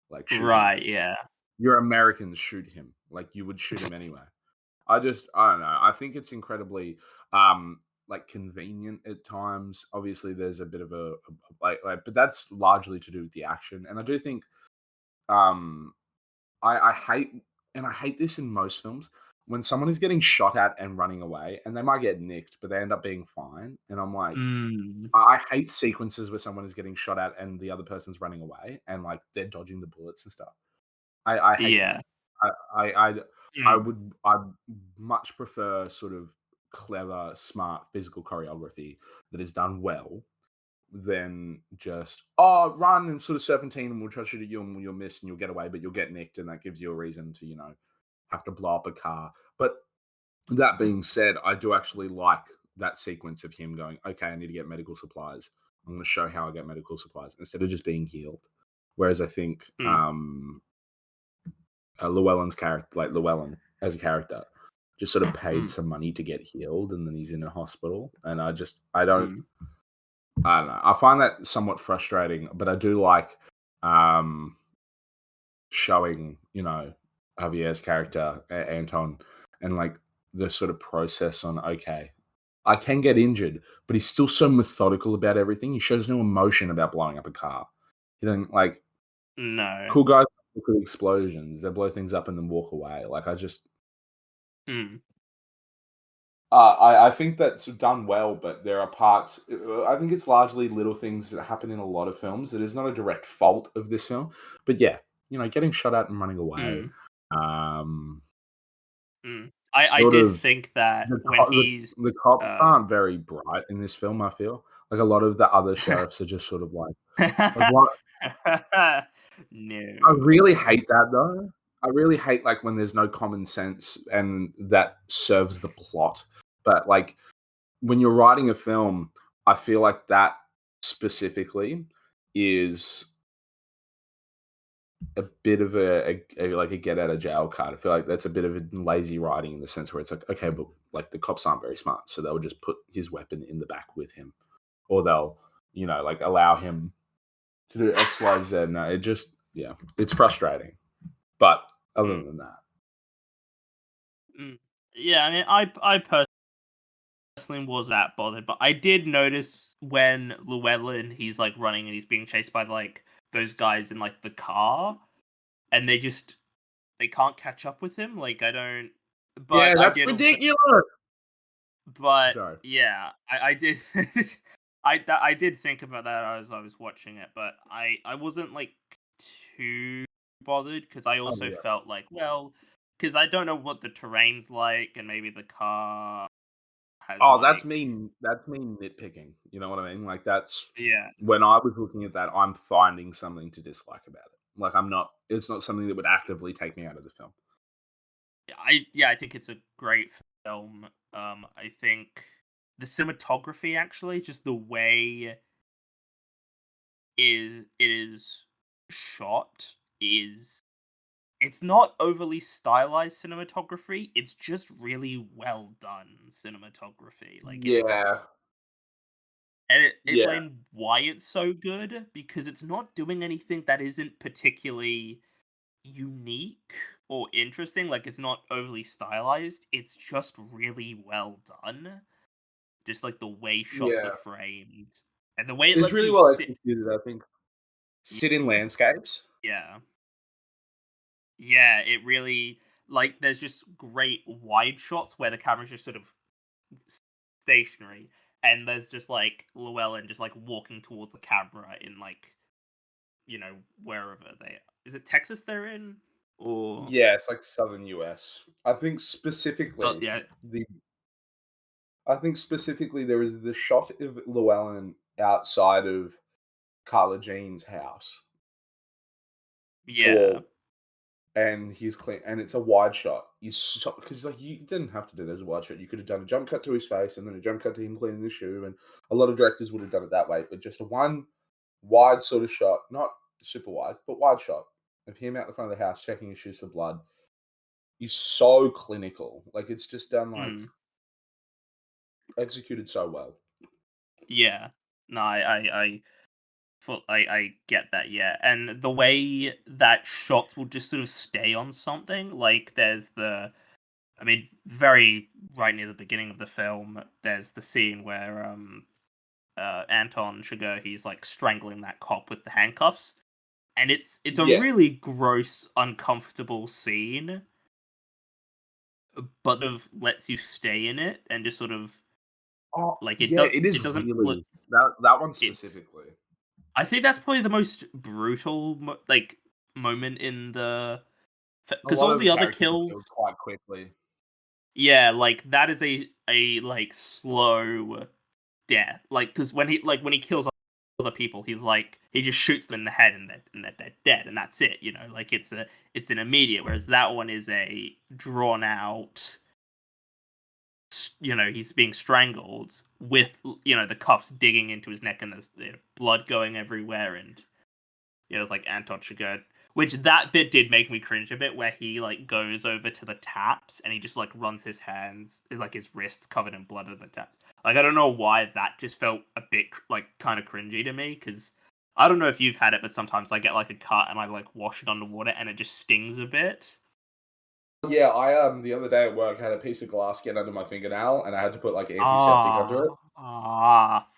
Like shoot him. Right. Yeah. You're Americans, shoot him. Like you would shoot him anyway. I don't know. I think it's incredibly like convenient at times. Obviously, there's a bit of but that's largely to do with the action. And I do think um I hate and I hate this in most films when someone is getting shot at and running away, and they might get nicked, but they end up being fine. And I'm like, Mm, I hate sequences where someone is getting shot at and the other person's running away and like they're dodging the bullets and stuff. I hate them. yeah. I Mm, I'd much prefer sort of clever, smart physical choreography that is done well than just, "Oh, run and sort of serpentine, and we'll try to shoot at you, and you'll miss, and you'll get away, but you'll get nicked, and that gives you a reason to, have to blow up a car." But that being said, I do actually like that sequence of him going, "Okay, I need to get medical supplies. I'm gonna show how I get medical supplies," instead of just being healed. Whereas I think, mm, Llewellyn's character, like Llewellyn as a character, just sort of paid mm, some money to get healed, and then he's in a hospital. And mm, I don't know. I find that somewhat frustrating, but I do like um, showing, Javier's character, Anton, and like the sort of process on, okay, I can get injured, but he's still so methodical about everything. He shows no emotion about blowing up a car. He doesn't like no. cool guys look at explosions. They blow things up and then walk away. Like Mm, I think that's done well, but there are parts. I think it's largely little things that happen in a lot of films. That is not a direct fault of this film, but yeah, getting shot at and running away. mm, Um, mm. I sort did of think that the when co- he's, the cops uh aren't very bright in this film. I feel like a lot of the other sheriffs are just sort of like what. I No. really hate that though. I really hate like when there's no common sense and that serves the plot. But like when you're writing a film, I feel like that specifically is a bit of like a get out of jail card. I feel like that's a bit of a lazy writing in the sense where it's like, okay, but like the cops aren't very smart, so they'll just put his weapon in the back with him, or they'll, like allow him to do X, Y, Z. No, it just, yeah, it's frustrating. But other Mm, than that, mm. Yeah, I mean, I personally was that bothered, but I did notice when Llewellyn, he's like running and he's being chased by like those guys in like the car, and they can't catch up with him. Like I don't, but yeah, I that's did also, ridiculous. but Sorry. yeah, I did, I did think about that as I was watching it, but I wasn't like too bothered because I Oh also yeah. felt like, well, because I don't know what the terrain's like, and maybe the car has Oh, that's like, me. That's me nitpicking. You know what I mean? Like that's yeah. when I was looking at that, I'm finding something to dislike about it. Like I'm not. It's not something that would actively take me out of the film. I think it's a great film. I think the cinematography, actually, just the way it is shot, is it's not overly stylized cinematography. It's just really well done cinematography. Like it's Yeah. and it Yeah. explain why it's so good, because it's not doing anything that isn't particularly unique or interesting. Like it's not overly stylized. It's just really well done. Just like the way shots are Yeah. framed and the way it It's lets really you well sit. executed, I think. Sit in landscapes. Yeah. Yeah, it really, like there's just great wide shots where the camera's just sort of stationary, and there's just like Llewellyn just like walking towards the camera in like, wherever they, is it Texas they're in? Or Yeah, it's like southern US. so yeah. The I think specifically there is the shot of Llewellyn outside of Carla Jean's house. Yeah. Or and he's clean, and it's a wide shot. He's so because like you didn't have to do this as a wide shot. You could have done a jump cut to his face and then a jump cut to him cleaning the shoe, and a lot of directors would have done it that way. But just a one wide sort of shot, not super wide, but wide shot of him out the front of the house checking his shoes for blood. He's so clinical. Like it's just done like Mm. executed so well. Yeah. No, I get that, yeah. And the way that shots will just sort of stay on something, like there's I mean, very right near the beginning of the film, there's the scene where Anton Sugar, he's like strangling that cop with the handcuffs. And it's a Yeah. really gross, uncomfortable scene, but of lets you stay in it and just sort of Oh, like yeah, it it is doesn't look, really that one it's, specifically. I think that's probably the most brutal like moment in the A because lot all of the other characters are killed kills, quite quickly. yeah, like that is a like slow death. Like because when he kills other people, he's like he just shoots them in the head and they're dead, and that's it. You know, like it's an immediate. Whereas that one is a drawn out. You know, he's being strangled with the cuffs digging into his neck and there's blood going everywhere, and it's like Anton Chigurh, which that bit did make me cringe a bit, where he like goes over to the taps and he just like runs his hands, like his wrists covered in blood at the taps. Like I don't know why that just felt a bit like kind of cringy to me, because I don't know if you've had it, but sometimes I get like a cut and I like wash it underwater and it just stings a bit. Yeah, I the other day at work had a piece of glass get under my fingernail, and I had to put like antiseptic under it.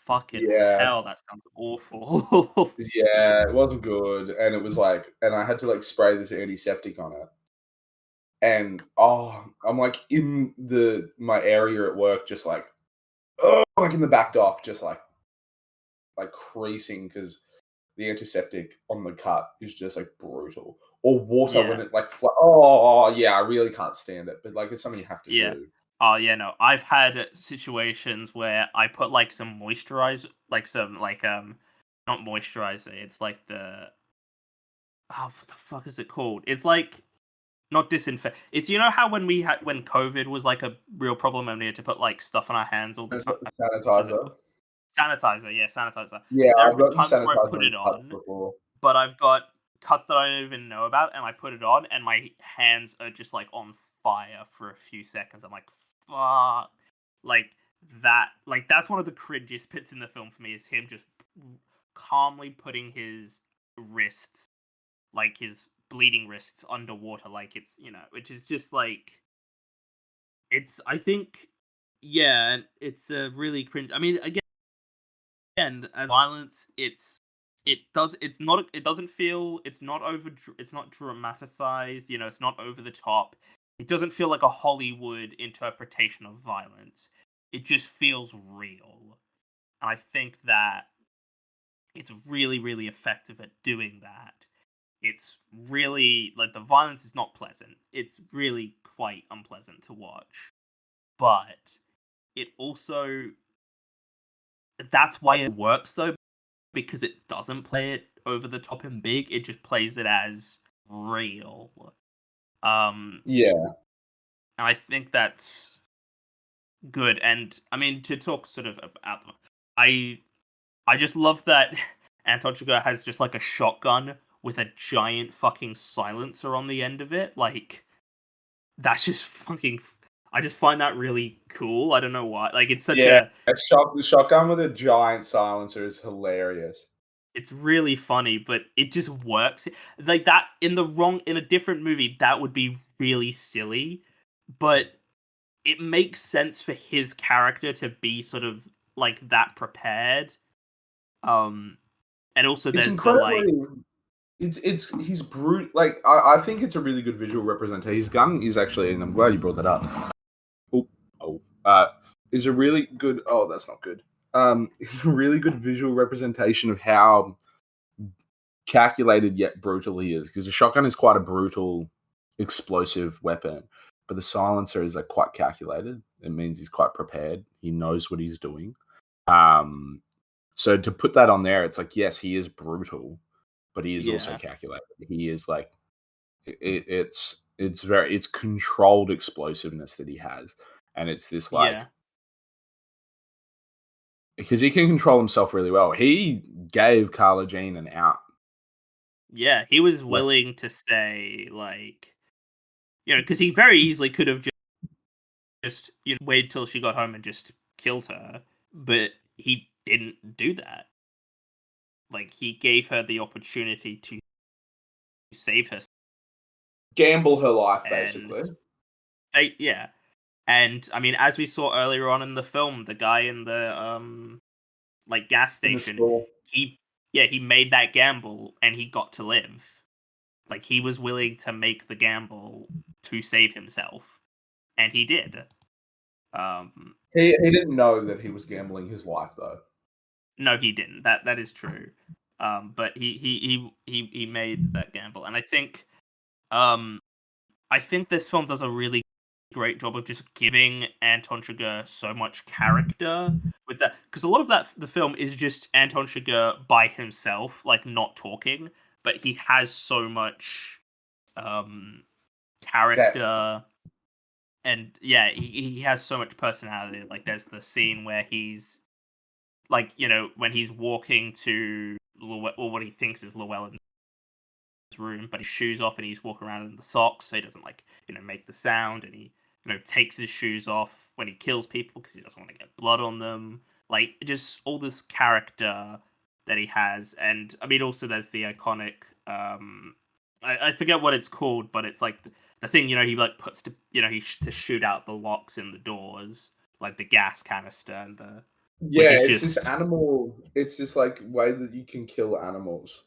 Fucking Yeah, hell, that sounds awful. yeah, it wasn't good, and it was like, and I had to like spray this antiseptic on it, and I'm like in the my area at work, just like like in the back dock, just like creasing because the antiseptic on the cut is just like brutal. Or water when Yeah, it like oh yeah, I really can't stand it, but like it's something you have to yeah. do. Oh yeah, no. I've had situations where I put like some moisturizer, like some like not moisturizer. It's like the what the fuck is it called? It's like not disinfect. It's how when COVID was like a real problem and we had to put like stuff on our hands all the time. What is it Sanitizer. called? Sanitizer, yeah, sanitizer. Yeah, There have I've been gotten times where I put sanitizer in it cuts on, before. but I've got cuts that I don't even know about, and I put it on, and my hands are just like on fire for a few seconds. I'm like, fuck, like like that's one of the cringiest bits in the film for me is him just calmly putting his wrists, like his bleeding wrists, underwater, like it's which is just like I think, yeah, and it's a really cringe. I mean, again, as violence, it doesn't feel, it's not dramatized, it's not over the top. It doesn't feel like a Hollywood interpretation of violence. It just feels real. And I think that it's really, really effective at doing that. It's really like the violence is not pleasant. It's really quite unpleasant to watch. But it also that's why it works though, because it doesn't play it over the top and big. It just plays it as real. Um, Yeah, and I think that's good. And I mean, to talk sort of about them, I I just love that Anton Chigurh has just like a shotgun with a giant fucking silencer on the end of it. Like that's just fucking. I just find that really cool. I don't know why. Like it's such yeah. a The shotgun with a giant silencer is hilarious. it's really funny, but it just works. Like that in a different movie, that would be really silly, but it makes sense for his character to be sort of like that prepared. Um, and also It's there's the like, incredibly it's he's brute like I think it's a really good visual representation. His gun is actually, and I'm glad you brought that up. Oh, oh, is a really good. Oh, that's not good. It's a really good visual representation of how calculated yet brutal he is. Because the shotgun is quite a brutal, explosive weapon, but the silencer is like quite calculated. It means he's quite prepared. He knows what he's doing. Um, so to put that on there, it's like yes, he is brutal, but he is also yeah, calculated. He is like it's controlled explosiveness that he has, and it's this like yeah, because he can control himself really well. He gave Carla Jean an out. yeah. He was Like willing to stay like, because he very easily could have just wait till she got home and just killed her, but he didn't do that. Like he gave her the opportunity to save her, gamble her life, and basically, yeah. And I mean, as we saw earlier on in the film, the guy in the like gas in the station, store. he he made that gamble and he got to live. Like he was willing to make the gamble to save himself, and he did. Um, He didn't know that he was gambling his life, though. no, he didn't. That is true. But he made that gamble, and I think um I think this film does a really great job of just giving Anton Chigurh so much character with that, because a lot of that the film is just Anton Chigurh by himself, like not talking, but he has so much um Depth. character, and yeah, he has so much personality. Like there's the scene where he's like, when he's walking to or what he thinks is Llewellyn's room, but his shoes off and he's walking around in the socks, so he doesn't like make the sound, and he takes his shoes off when he kills people because he doesn't want to get blood on them. Like just all this character that he has, and I mean also there's the iconic I forget what it's called, but it's like the thing he like puts to to shoot out the locks in the doors, like the gas canister and the which Yeah, is it's this just animal. It's this like way that you can kill animals.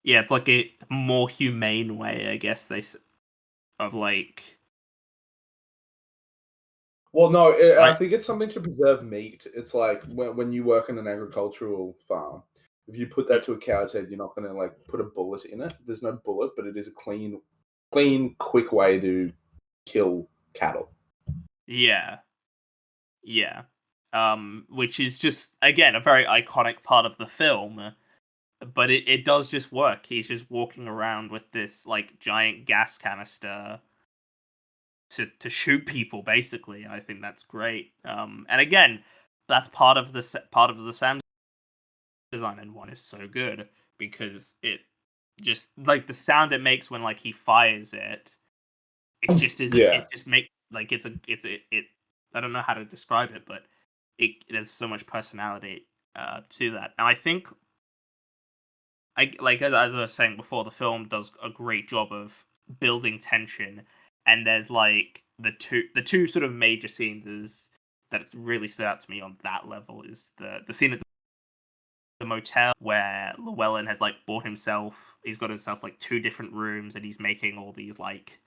yeah, it's like a more humane way, I guess of like Well, no, I I think it's something to preserve meat. It's like when you work in an agricultural farm, if you put that to a cow's head, you're not going to like put a bullet in it. There's no bullet, but it is a clean, quick way to kill cattle. yeah, yeah. Which is just again a very iconic part of the film, but it does just work. He's just walking around with this like giant gas canister to shoot people basically. I think that's great. And again, that's part of the sound design in one is so good because it just like the sound it makes when like he fires it. It just is. Yeah, It just make like it. I don't know how to describe it, but there's so much personality to that, and I think I like as I was saying before, the film does a great job of building tension, and there's like the two sort of major scenes is that it's really stood out to me on that level is the scene at the motel where Llewellyn has like bought himself. He's got himself like two different rooms, and he's making all these like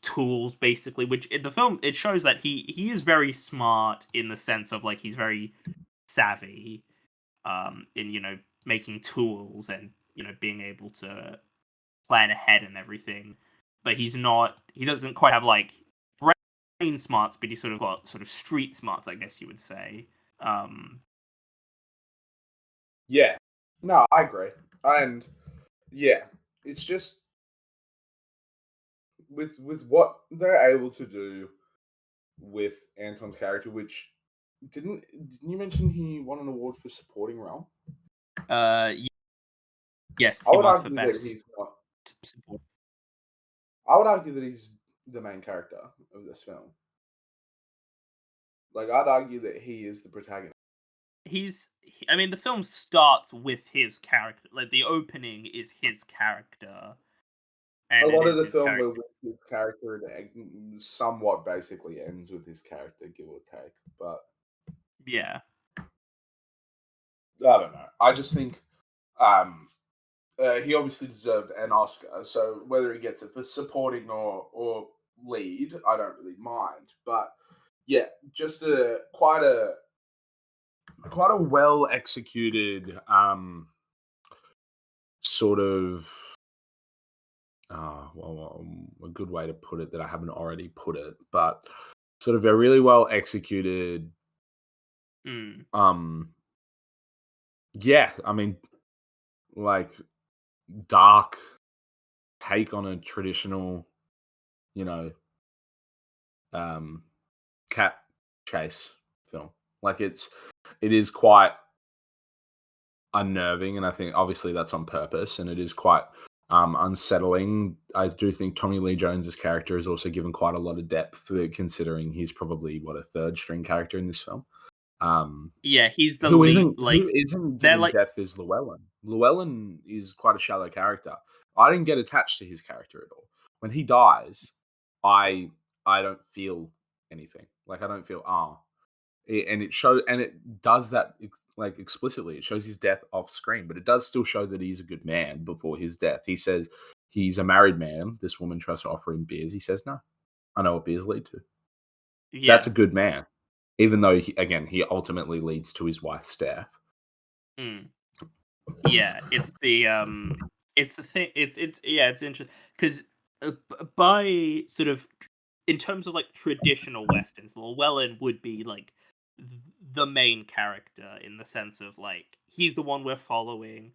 tools basically. Which in the film it shows that he is very smart in the sense of like he's very savvy in making tools and being able to plan ahead and everything. But he's not. He doesn't quite have like brain smarts, but he's sort of got sort of street smarts, I guess you would say. Um, yeah. No, I agree, and yeah, it's just with what they're able to do with Anton's character, which didn't you mention he won an award for supporting role? yes, I he would won for argue that best he's not. support. I would argue that he's the main character of this film. Like, I'd argue that he is the protagonist. I mean, the film starts with his character. Like the opening is his character, A and it lot of is the his film, character. with his character, somewhat basically ends with his character, give or take. But Yeah. I don't know. I just think um, he obviously deserved an Oscar. So whether he gets it for supporting or lead, I don't really mind. But yeah, just quite a well executed sort of a good way to put it that I haven't already put it, but sort of a really well executed Mm. um yeah, I mean like dark take on a traditional, you know, um cat chase film. Like it is quite unnerving, and I think obviously that's on purpose, and it is quite unsettling. I do think Tommy Lee Jones's character is also given quite a lot of depth, considering he's probably what a third string character in this film. Um, Yeah, he's the lead. who Like isn't they're given like depth is Llewellyn. Llewellyn is quite a shallow character. I didn't get attached to his character at all. When he dies, I I don't feel anything. Like I don't feel and it shows, and it does that like explicitly. It shows his death off screen, but it does still show that he's a good man before his death. He says he's a married man. This woman tries to offer him beers. He says no. I know what beers lead to. That's yeah. a good man, even though he ultimately leads to his wife's death. Mm. Yeah, it's the thing. It's yeah, it's interesting because by sort of in terms of like traditional westerns, Llewellyn would be like the main character in the sense of like he's the one we're following,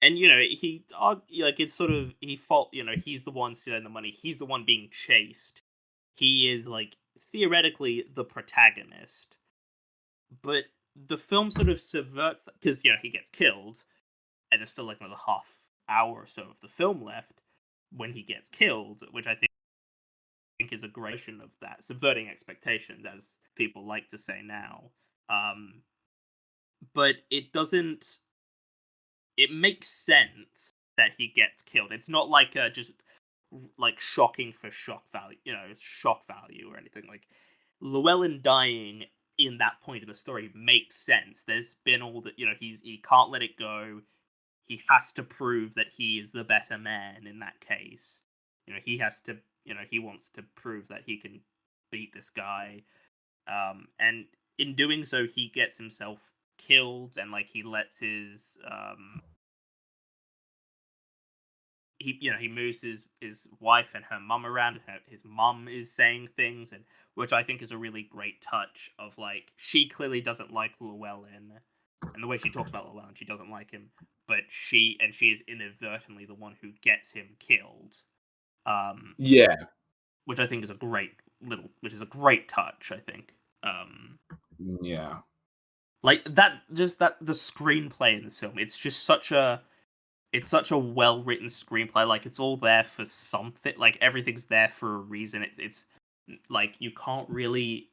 and like it's sort of he's the one stealing the money, he's the one being chased, he is like theoretically the protagonist, but the film sort of subverts that because he gets killed, and there's still like another half hour or so of the film left when he gets killed, which I think is a gradation of that, subverting expectations, as people like to say now. Um, but it doesn't. It makes sense that he gets killed. It's not like just like shocking for shock value, shock value or anything. Like Llewellyn dying in that point in the story makes sense. There's been all that he can't let it go. He has to prove that he is the better man in that case. He has to, he wants to prove that he can beat this guy. And in doing so, he gets himself killed, and like he lets his he moves his wife and her mum around, and his mum is saying things, and which I think is a really great touch of like she clearly doesn't like Llewellyn, and the way she talks about Llewellyn, she doesn't like him, but she is inadvertently the one who gets him killed. Yeah, Which I think is which is a great touch, I think. yeah. Like that the screenplay in this film, it's such a well written screenplay. Like it's all there for something. Like everything's there for a reason. It's like you can't really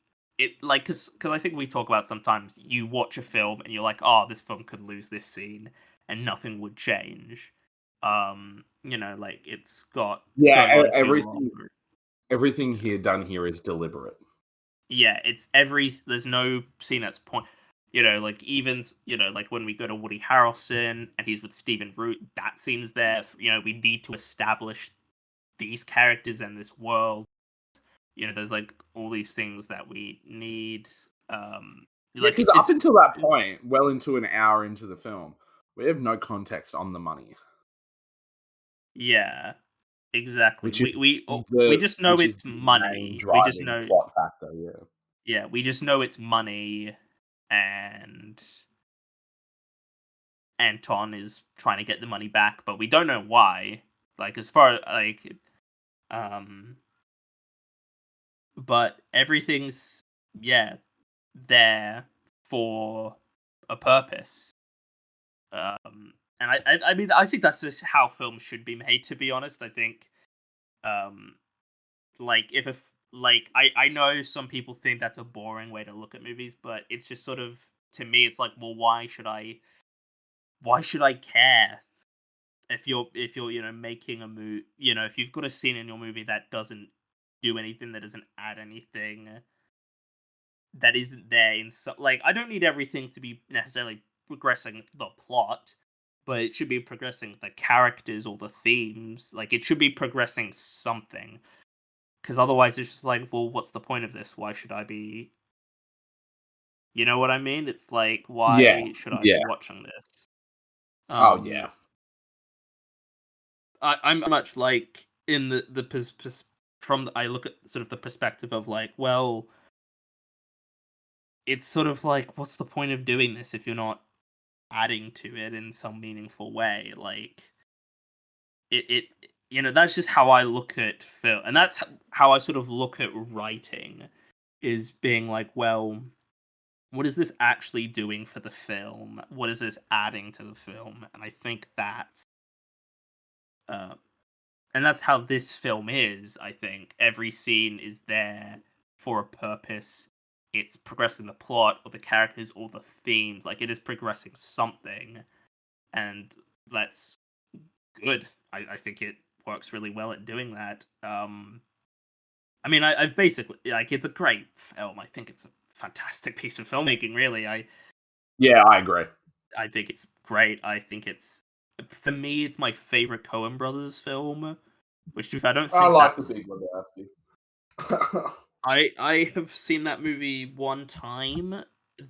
like because I think we talk about sometimes you watch a film and you're like, oh, this film could lose this scene and nothing would change. Like it's Yeah, going on too long. everything here done here is deliberate. Yeah, it's there's no scene that's like even like when we go to Woody Harrelson and he's with Stephen Root, that scene's there. We need to establish these characters and this world. There's like all these things that we need. Yeah, Like because up until that point, well into an hour into the film, we have no context on the money, yeah, exactly. which is We just know it's the main money. We just driving know, plot factor. Yeah. yeah, we just know it's money, and Anton is trying to get the money back, but we don't know why. Like as far like um but everything's there for a purpose. And I mean I think that's just how films should be made, to be honest. I think um like if like I know some people think that's a boring way to look at movies, but it's just sort of, to me it's like, well, why should I care if you're making a movie, if you've got a scene in your movie that doesn't do anything, that doesn't add anything, that isn't there in like, I don't need everything to be necessarily progressing the plot, but it should be progressing the characters or the themes. Like it should be progressing something, because otherwise it's just like, well, what's the point of this? Why should I be, you know what I mean? It's like, Yeah. why should I Yeah. be watching this? Oh yeah. I'm much like in the I look at sort of the perspective of like, well, it's sort of like, what's the point of doing this if you're not adding to it in some meaningful way? Like it that's just how I look at film, and that's how I sort of look at writing, is being like, well, what is this actually doing for the film? What is this adding to the film? And I think that uh, and that's how this film is. I think every scene is there for a purpose. It's progressing the plot or the characters or the themes. Like it is progressing something, and that's good. I think it works really well at doing that. I mean, I've basically, like, it's a great film. I think it's a fantastic piece of filmmaking. Really, Yeah, I agree. I think it's great. I think it's, for me, it's my favorite Coen Brothers film. Which, if I don't I think like the that's, Big Lebowski. I have seen that movie one time.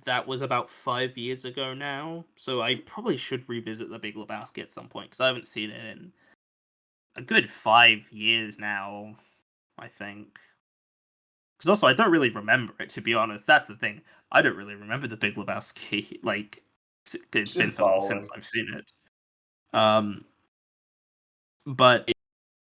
That was about 5 years ago now, so I probably should revisit The Big Lebowski at some point because I haven't seen it in a good 5 years now, I think. Because also, I don't really remember it, to be honest. That's the thing. I don't really remember the Big Lebowski. Like, it's It's been just so long since bowling. I've seen it. Um, but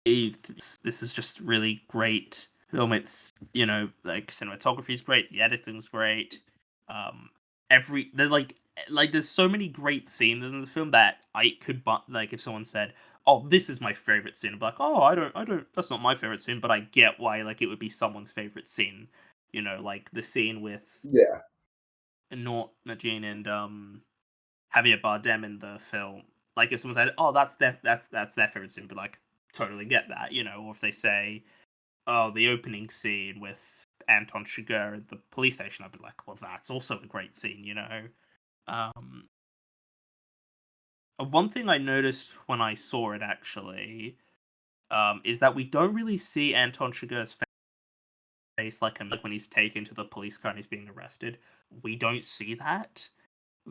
this is just really great film. It's, like, cinematography is great, the editing's great. Um, there's there's so many great scenes in the film that I could, like, if someone said, "Oh, this is my favorite scene," I'd be like, "Oh, I don't, that's not my favorite scene," but I get why, like, it would be someone's favorite scene. Like the scene with Yeah. Nort Nagin and Javier Bardem in the film. Like, if someone said, "Oh, that's their favorite scene," but like, totally get that. Or if they say, "Oh, the opening scene with Anton Chigurh at the police station," I'd be like, "Well, that's also a great scene." Um, one thing I noticed when I saw it actually, is that we don't really see Anton Chigurh's face like when he's taken to the police car and he's being arrested. We don't see that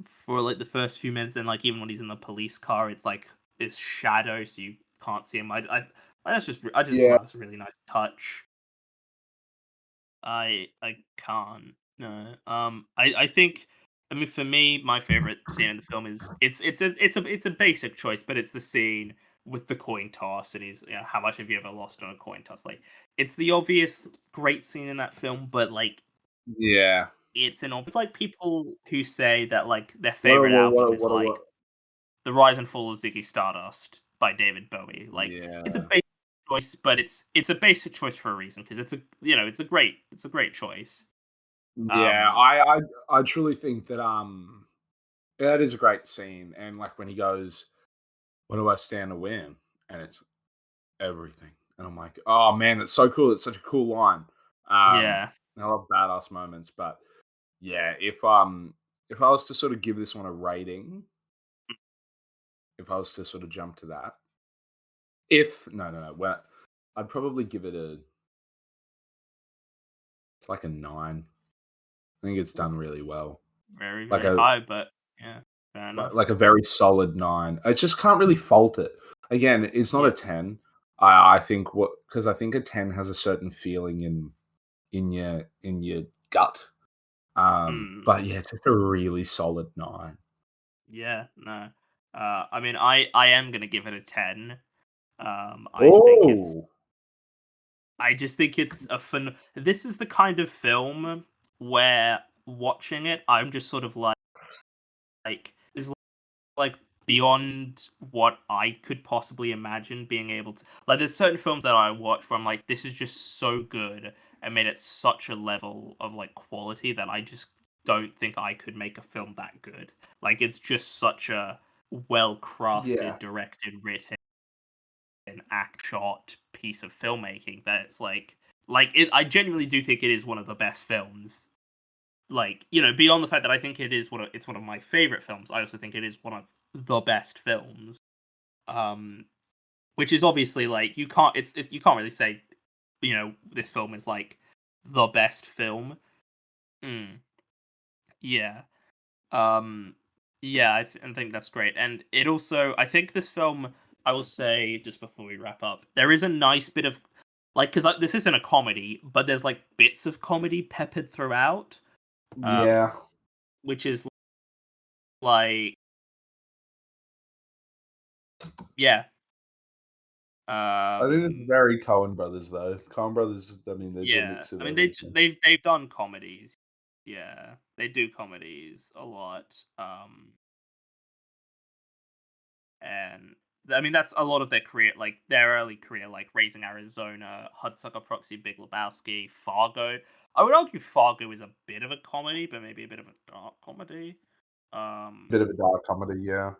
for like the first few minutes, and like even when he's in the police car, it's like this shadow, so you can't see him. I just thought Yeah. that was a really nice touch. I can't. No. I think. I mean, for me, my favorite scene in the film is it's a basic choice, but it's the scene with the coin toss, and how much have you ever lost on a coin toss? Like, it's the obvious great scene in that film, but like Yeah. it's like people who say that like their What a favorite what album a is what a like what. The Rise and Fall of Ziggy Stardust by David Bowie. Like, it's a Yeah. basic choice, but it's a basic choice for a reason, because it's a great choice. Yeah. Um, I truly think that that is a great scene, and like when he goes, "What do I stand to win?" and it's everything, and I'm like, "Oh man, that's so cool! It's such a cool line." yeah, I love badass moments, but yeah, if I was to sort of give this one a rating, if I was to sort of jump to that, if no no no, well, I'd probably give it a it's like a 9. I think it's done really well. very Like very a high, but yeah, fair like, enough. like a very solid 9. I just can't really fault it. Again, it's not Yeah. a 10. I think what because I think a 10 has a certain feeling in your gut. Mm, But yeah, just a really solid 9. yeah. No. I mean, I am gonna give it a 10. I think it's. Oh, I just think it's a fun. This is the kind of film where watching it, I'm just sort of is like beyond what I could possibly imagine being able to. Like, there's certain films that I watch where I'm like, this is just so good and made at such a level of like quality that I just don't think I could make a film that good. Like, it's just such a well yeah. crafted, directed, written, act shot piece of filmmaking that it's like it. I genuinely do think it is one of the best films. Like, beyond the fact that I think it's one of my favorite films, I also think it is one of the best films. Um, which is obviously like you can't really say, this film is like the best film. Mm, yeah. Um, yeah, I think that's great, and it also I think this film. I will say just before we wrap up, there is a nice bit of like because this isn't a comedy, but there's like bits of comedy peppered throughout. Um, Yeah. which is like yeah. I think it's Um, very Coen Brothers, though. Coen Brothers, I mean, they do a yeah. mix of I mean, everything. they've done comedies. Yeah, they do comedies a lot. And I mean that's a lot of their career, like their early career, like Raising Arizona, Hudsucker Proxy, Big Lebowski, Fargo. I would argue Fargo is a bit of a comedy, but maybe a bit of a dark comedy. Bit Um, of a dark comedy, yeah.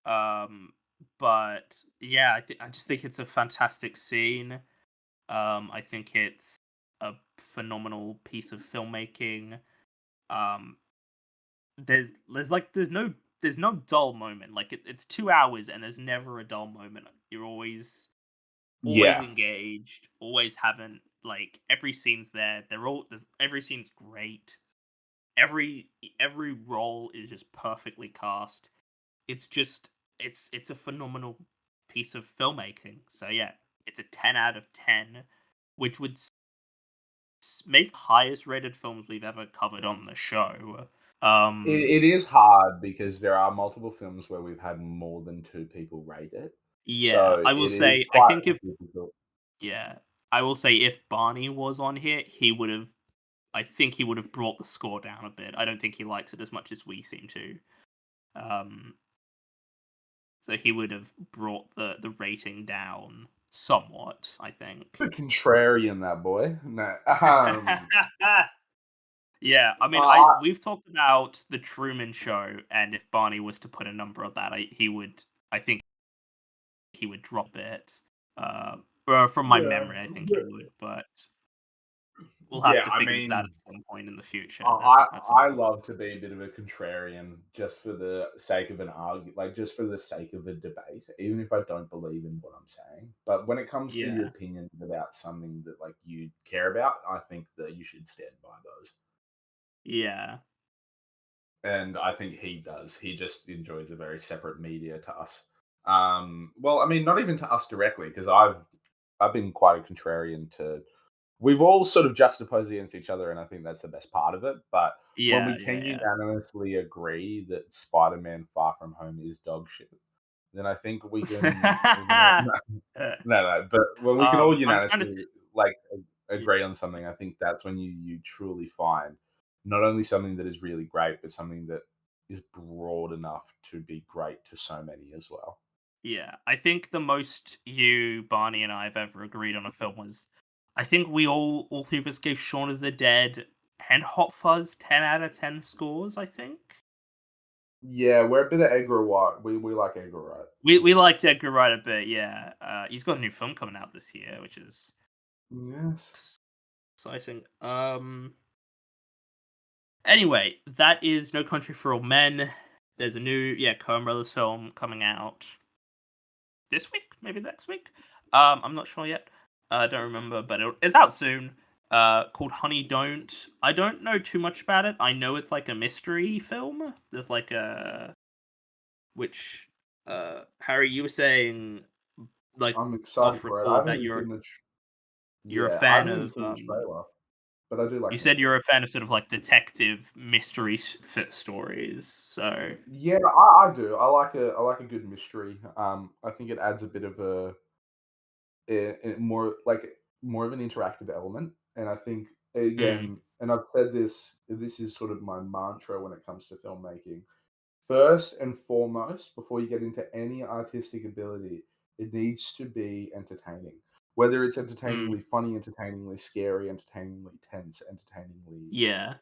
um, but yeah, I just think it's a fantastic scene. I think it's a phenomenal piece of filmmaking. Um, there's no dull moment. Like, it's 2 hours and there's never a dull moment. You're always Yeah. engaged, always having like every scene's there. Every scene's great. Every role is just perfectly cast. It's just it's a phenomenal piece of filmmaking. So yeah, it's a 10 out of 10, which would make the highest rated films we've ever covered on the show. It is hard because there are multiple films where we've had more than 2 people rate it. Yeah, So I will it is say, I quite think if difficult. yeah, I will say if Barney was on here, he would have. I think he would have brought the score down a bit. I don't think he likes it as much as we seem to. Um, so he would have brought the rating down somewhat, I think. A contrarian, that boy. No, Yeah, I mean, I I we've talked about the Truman Show, and if Barney was to put a number on that, he would. I think he would drop it. From my yeah, memory, I think he but would, but we'll have yeah, to I figure this out mean, at some point in the future. I Definitely at some I point. love to be a bit of a contrarian just for the sake of an argue, like just for the sake of a debate, even if I don't believe in what I'm saying. But when it comes to your Yeah, opinion about something that like you care about, I think that you should stand by those. yeah, And I think he does. He just enjoys a very separate media to us. Well, I mean, not even to us directly, because I've been quite a contrarian to. We've all sort of juxtaposed against each other, and I think that's the best part of it. But when yeah, we can yeah, unanimously agree that Spider-Man: Far From Home is dog shit, then I think we can all yeah. no. But when we can all I'm trying to. unanimously like Yeah, agree on something, I think that's when you truly find not only something that is really great, but something that is broad enough to be great to so many as well. yeah. I think the most you, Barney, and I have ever agreed on a film was, I think we all three of us gave Shaun of the Dead and Hot Fuzz 10 out of 10 scores. I think Yeah, we're a bit of Edgar Wright. We like Edgar Wright. we Yeah. liked Edgar Wright a bit. Yeah, he's got a new film coming out this year, which is Yes. exciting. Anyway, that is No Country for Old Men. There's a new Coen Brothers film coming out this week, maybe next week. I'm not sure yet. I don't remember, but it's out soon. Called Honey Don't. I don't know too much about it. I know it's like a mystery film. There's like a which Harry, you were saying like I'm excited off for it. I record haven't that even seen the you're a yeah, I fan haven't even of seen the trailer, but I do you like said mystery. you're a fan of sort of like detective mystery fit stories. So Yeah, I do. I like a good mystery. I think it adds a bit of more of an interactive element, and I think mm, again, and I've said this. This is sort of my mantra when it comes to filmmaking. First and foremost, before you get into any artistic ability, it needs to be entertaining. Whether it's mm, entertainingly funny, entertainingly scary, entertainingly tense, entertainingly, yeah.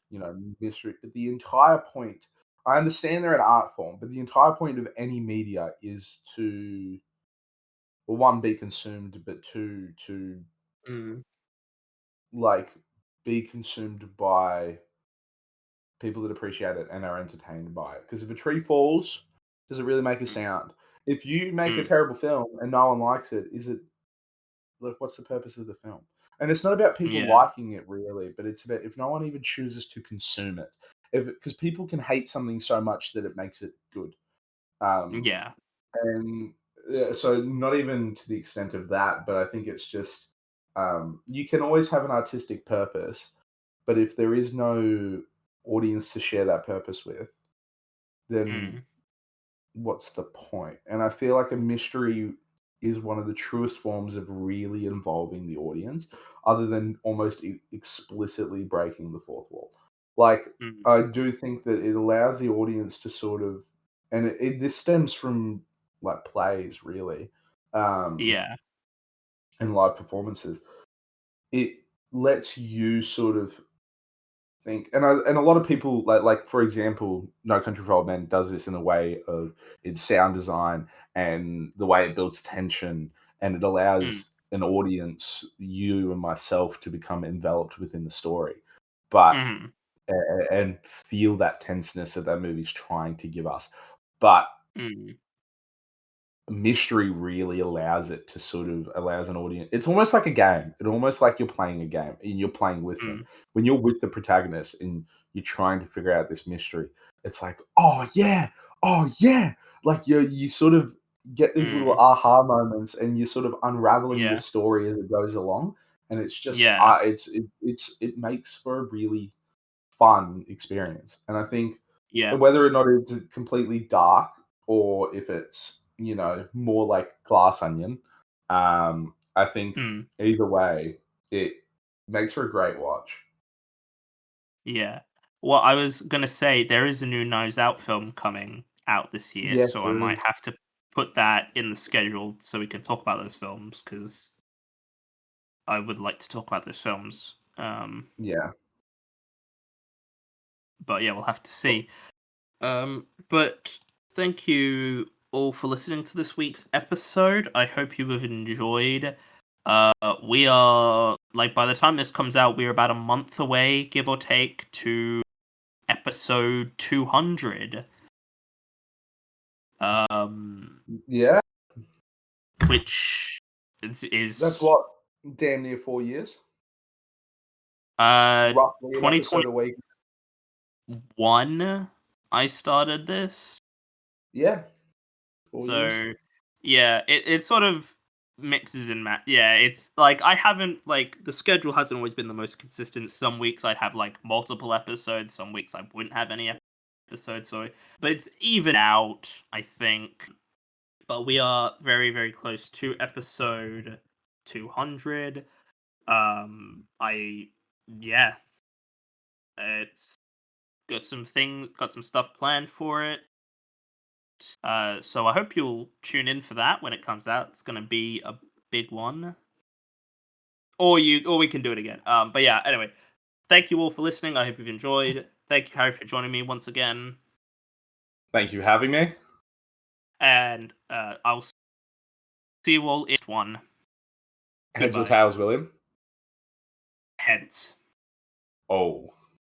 mystery. But the entire point, I understand they're an art form, but the entire point of any media is to, well, one, be consumed, but two, to Mm, like be consumed by people that appreciate it and are entertained by it. Because if a tree falls, does it really make a mm, sound? If you make a mm, terrible film and no one likes it, is it like what's the purpose of the film? And it's not about people yeah. liking it really, but it's about if no one even chooses to consume it. If because people can hate something so much that it makes it good. Um, Yeah. and so not even to the extent of that, but I think it's just you can always have an artistic purpose, but if there is no audience to share that purpose with, then Mm, what's the point? And I feel like a mystery is one of the truest forms of really involving the audience, other than almost explicitly breaking the fourth wall. Like, mm, I do think that it allows the audience to sort of, and this stems from like plays, really, um, yeah. and live performances. It lets you sort of think and a lot of people like for example No Country for Old Men does this in a way of its sound design and the way it builds tension and it Mm, allows an audience, you and myself, to become enveloped within the story but mhm, and feel that tenseness that that movie's trying to give us, but mm, mystery really allows it to sort of allows an audience. It's almost like a game. It's almost like you're playing a game and you're playing with them. mm, When you're with the protagonist and you're trying to figure out this mystery, it's like, oh yeah, oh yeah. Like you sort of get these little aha moments, and you're sort of unraveling Yeah. the story as it goes along, and it's just Yeah. it makes for a really fun experience. And I think Yeah. whether or not it's completely dark or if it's more like Glass Onion, I think Mm. either way it makes for a great watch. Yeah. Well, I was gonna say there is a new Knives Out film coming out this year, Yes, so I there might is. have to put that in the schedule so we can talk about those films because I would like to talk about those films. Yeah. But yeah, we'll have to see. But thank you all for listening to this week's episode. I hope you have enjoyed. We are like by the time this comes out, we're about a month away, give or take, to episode 200. Yeah. Which is That's what, damn near 4 years. uh Roughly an episode a 2021 week. I started this. Yeah. 4 years. So yeah, it sort of mixes and yeah, it's like I haven't like the schedule hasn't always been the most consistent. Some weeks I'd have like multiple episodes, some weeks I wouldn't have any episodes, so but it's even out, I think. But we are very, very close to episode 200. I yeah, it's got some stuff planned for it. So I hope you'll tune in for that when it comes out. It's gonna be a big one. Or we can do it again. But yeah, anyway, thank you all for listening. I hope you've enjoyed. Thank you, Harry, for joining me once again. Thank you for having me. And I'll see you all in one. Heads or Goodbye. tails, William? Heads. Oh.